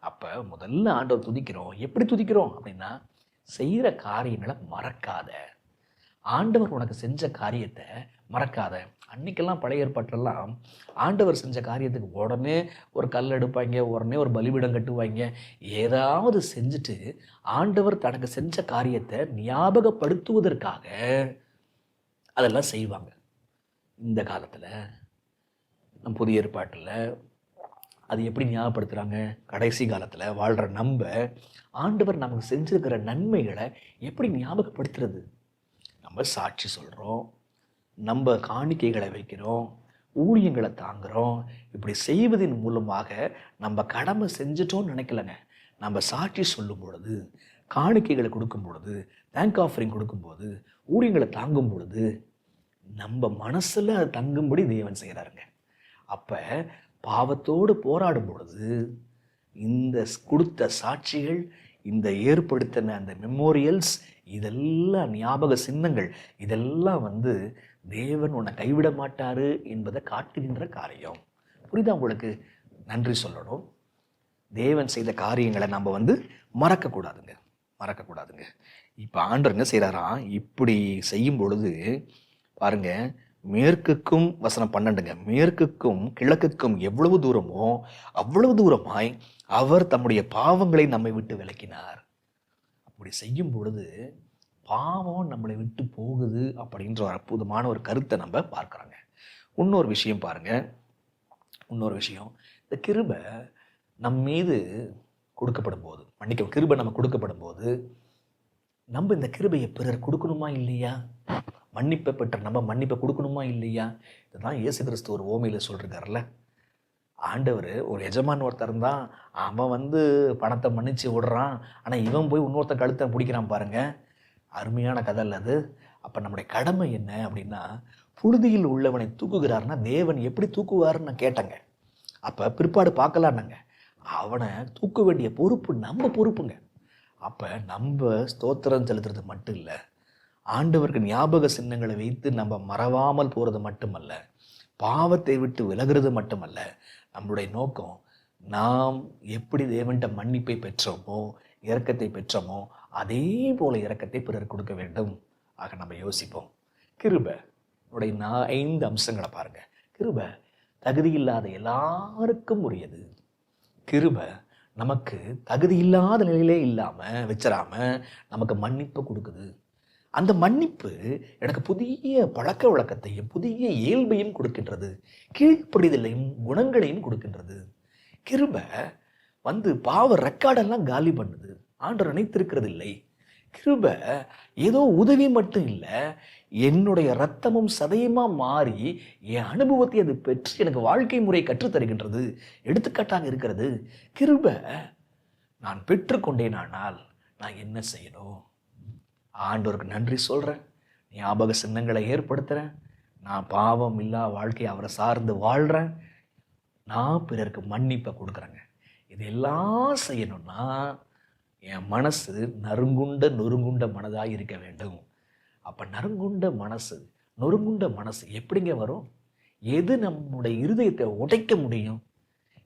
அப்ப முதல்ல ஆண்டவர் துதிக்கிறோம். எப்படி துதிக்கிறோம் அப்படின்னா, செய்யற காரியங்களை மறக்காத. ஆண்டவர் உனக்கு செஞ்ச காரியத்தை மறக்காத. அன்னைக்கெல்லாம் பழைய ஏற்பாட்டெல்லாம் ஆண்டவர் செஞ்ச காரியத்துக்கு உடனே ஒரு கல் எடுப்பாங்க, உடனே ஒரு பலிபீடம் கட்டுவாங்க. ஏதாவது செஞ்சுட்டு ஆண்டவர் தனக்கு செஞ்ச காரியத்தை ஞாபகப்படுத்துவதற்காக அதெல்லாம் செய்வாங்க. இந்த காலத்தில் நம் புதிய ஏற்பாட்டில் அது எப்படி ஞாபகப்படுத்துகிறாங்க? கடைசி காலத்தில் வாழ்கிற நம்ம ஆண்டவர் நமக்கு செஞ்சிருக்கிற நன்மைகளை எப்படி ஞாபகப்படுத்துறது? நம்ம சாட்சி சொல்கிறோம், நம்ம காணிக்கைகளை வைக்கிறோம், ஊழியங்களை தாங்குகிறோம். இப்படி செய்வதன் மூலமாக நம்ம கடமை செஞ்சிட்டோன்னு நினைக்கலங்க. நம்ம சாட்சி சொல்லும் பொழுது, காணிக்கைகளை கொடுக்கும் பொழுது, தேங்க் ஆஃபரிங் கொடுக்கும்போது, ஊழியங்களை தாங்கும் பொழுது நம்ம மனசில் அது தங்கும்படி தேவன் செய்கிறாருங்க. அப்போ பாவத்தோடு போராடும் பொழுது இந்த கொடுத்த சாட்சிகள், இந்த ஏற்படுத்தின அந்த மெமோரியல்ஸ், இதெல்லாம் ஞாபக சின்னங்கள், இதெல்லாம் தேவன் உன்னை கைவிட மாட்டாரு என்பதை காட்டுகின்ற காரியம். புரியுதா உங்களுக்கு? நன்றி சொல்லணும். தேவன் செய்த காரியங்களை நம்ம மறக்கக்கூடாதுங்க. இப்போ ஆண்டவர் என்ன செய்கிறாராம்? இப்படி செய்யும் பொழுது பாருங்க, மேற்குக்கும் வசனம் 12ங்க, மேற்குக்கும் கிழக்குக்கும் எவ்வளவு தூரமோ அவ்வளவு தூரமாய் அவர் தம்முடைய பாவங்களை நம்மை விட்டு விலக்கினார். அப்படி செய்யும் பொழுது பாவம் நம்மளை விட்டு போகுது அப்படின்ற ஒரு அற்புதமான ஒரு கருத்தை நம்ம பார்க்குறோங்க. இன்னொரு விஷயம் பாருங்க, இன்னொரு விஷயம், இந்த கிருபை நம் மீது கொடுக்கப்படும் போது, கிருபை நம்ம கொடுக்கப்படும் போது நம்ம இந்த கிருபையை பிறர் கொடுக்கணுமா இல்லையா? மன்னிப்பை பெற்ற நம்ம மன்னிப்பை கொடுக்கணுமா இல்லையா? இதுதான் இயேசு கிறிஸ்து ஒரு ஓமையில் சொல்லிருக்காருல்ல. ஆண்டவர் ஒரு எஜமான் ஒருத்தர் தான், அவன் பணத்தை மன்னிச்சு விடுறான், ஆனால் இவன் போய் இன்னொருத்த கழுத்தை பிடிக்கிறான் பாருங்க. அருமையான கதை இல்லை அது. அப்போ நம்முடைய கடமை என்ன அப்படின்னா, புழுதியில் உள்ளவனை தூக்குகிறாருன்னா தேவன் எப்படி தூக்குவாருன்னு நான் கேட்டேங்க. அப்போ பிற்பாடு பார்க்கலான்னாங்க, அவனை தூக்க வேண்டிய பொறுப்பு நம்ம பொறுப்புங்க. அப்போ நம்ம ஸ்தோத்திரம் செலுத்துறது மட்டும் இல்லை, ஆண்டவருக்கு ஞாபக சின்னங்களை வைத்து நம்ம மறவாமல் போகிறது மட்டுமல்ல, பாவத்தை விட்டு விலகிறது மட்டுமல்ல, நம்மளுடைய நோக்கம் நாம் எப்படி தேவன்கிட்ட மன்னிப்பை பெற்றோமோ, இரக்கத்தை பெற்றோமோ, அதே போல இரக்கத்தை பிறர் கொடுக்க வேண்டும். ஆக நம்ம யோசிப்போம். கிருபை உடைய 5 அம்சங்களை பாருங்க. கிருபை தகுதியில்லாத எல்லாருக்கும் உரியது. கிருபை நமக்கு தகுதி இல்லாத நிலையிலே இல்லாமல் வச்சிடாம நமக்கு மன்னிப்பு கொடுக்குது. அந்த மன்னிப்பு எனக்கு புதிய பழக்க வழக்கத்தையும் புதிய இயல்பையும் கொடுக்கின்றது, கீழ்ப்படிதலையும் குணங்களையும் கொடுக்கின்றது. கிருபை பாவ ரெக்கார்டெல்லாம் காலி பண்ணுது. ஆண்டவர் நினைத்திருக்கிறது இல்லை. கிருபை ஏதோ உதவி மட்டும் இல்லை, என்னுடைய இரத்தமும் சதையுமா மாறி என் அனுபவத்தை அது பெற்று எனக்கு வாழ்க்கை முறை கற்றுத்தருகின்றது, எடுத்துக்காட்டாக இருக்கிறது. கிருபை நான் பெற்றுக்கொண்டேனானால் நான் என்ன செய்யணும்? ஆண்டவருக்கு நன்றி சொல்கிறேன், ஞாபக சின்னங்களை ஏற்படுத்துகிறேன், நான் பாவம் இல்லா வாழ்க்கையை அவரை சார்ந்து வாழ்கிறேன், நான் பிறருக்கு மன்னிப்பை கொடுக்குறேங்க. இதெல்லாம் செய்யணும்னா என் மனசு நொறுங்குண்ட மனதாக இருக்க வேண்டும். அப்போ நொறுங்குண்ட மனசு எப்படிங்க வரும்? எது நம்முடைய இருதயத்தை உடைக்க முடியும்?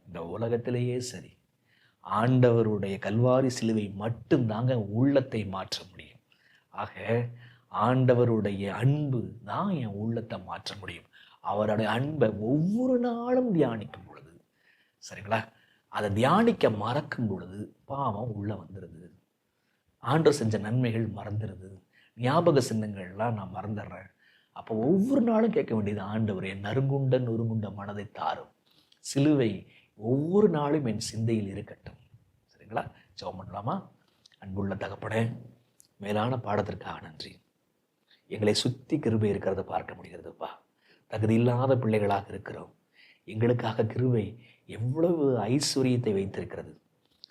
இந்த உலகத்திலேயே சரி, ஆண்டவருடைய கல்வாரி சிலுவை மட்டும்தாங்க உள்ளத்தை மாற்ற முடியும். ஆக ஆண்டவருடைய அன்பு தான் என் உள்ளத்தை மாற்ற முடியும். அவருடைய அன்பை ஒவ்வொரு நாளும் தியானிக்கும் பொழுது, சரிங்களா, அதை தியானிக்க மறக்கும் பொழுது பாவம் உள்ள வந்துடுது. ஆண்டவர் செஞ்ச நன்மைகள் மறந்துடுது, ஞாபக சின்னங்கள்லாம் நான் மறந்துடுறேன். அப்போ ஒவ்வொரு நாளும் கேட்க வேண்டியது, ஆண்டவரே நொறுங்குண்ட மனதை தாரும், சிலுவை ஒவ்வொரு நாளும் என் சிந்தையில் இருக்கட்டும். சரிங்களா, ஜெபம் பண்ணலாமா? அன்புள்ள தகப்பனே, மேலான பாடத்திற்காக நன்றி. எங்களை சுற்றி கிருபை இருக்கிறத பார்க்க முடிகிறதுப்பா. தகுதி இல்லாத பிள்ளைகளாக இருக்கிறோம். எங்களுக்காக கிருபை எவ்வளவு ஐஸ்வர்யத்தை வைத்திருக்கிறது.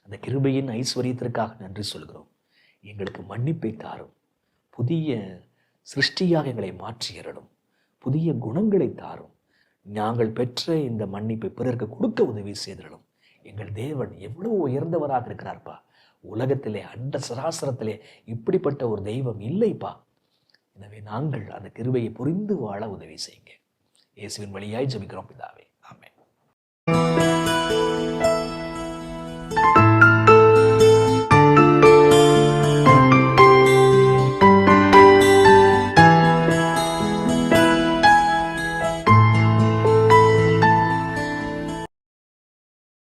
அந்த கிருபையின் ஐஸ்வர்யத்திற்காக நன்றி சொல்கிறோம். எங்களுக்கு மன்னிப்பை தாரும், புதிய சிருஷ்டியாக எங்களை மாற்றியறடும், புதிய குணங்களை தாரும். நாங்கள் பெற்ற இந்த மன்னிப்பை பிறருக்கு கொடுக்க உதவி செய்திடணும். எங்கள் தேவன் எவ்வளவு உயர்ந்தவராக இருக்கிறார்ப்பா. உலகத்திலே அண்ட சராசரத்திலே இப்படிப்பட்ட ஒரு தெய்வம் இல்லைப்பா. எனவே நாங்கள் அந்த கிருபையை புரிந்து வாழ உதவி செய்யுங்க. இயேசுவின் வழியாய் ஜெபிக்கிறோம் பிதாவே.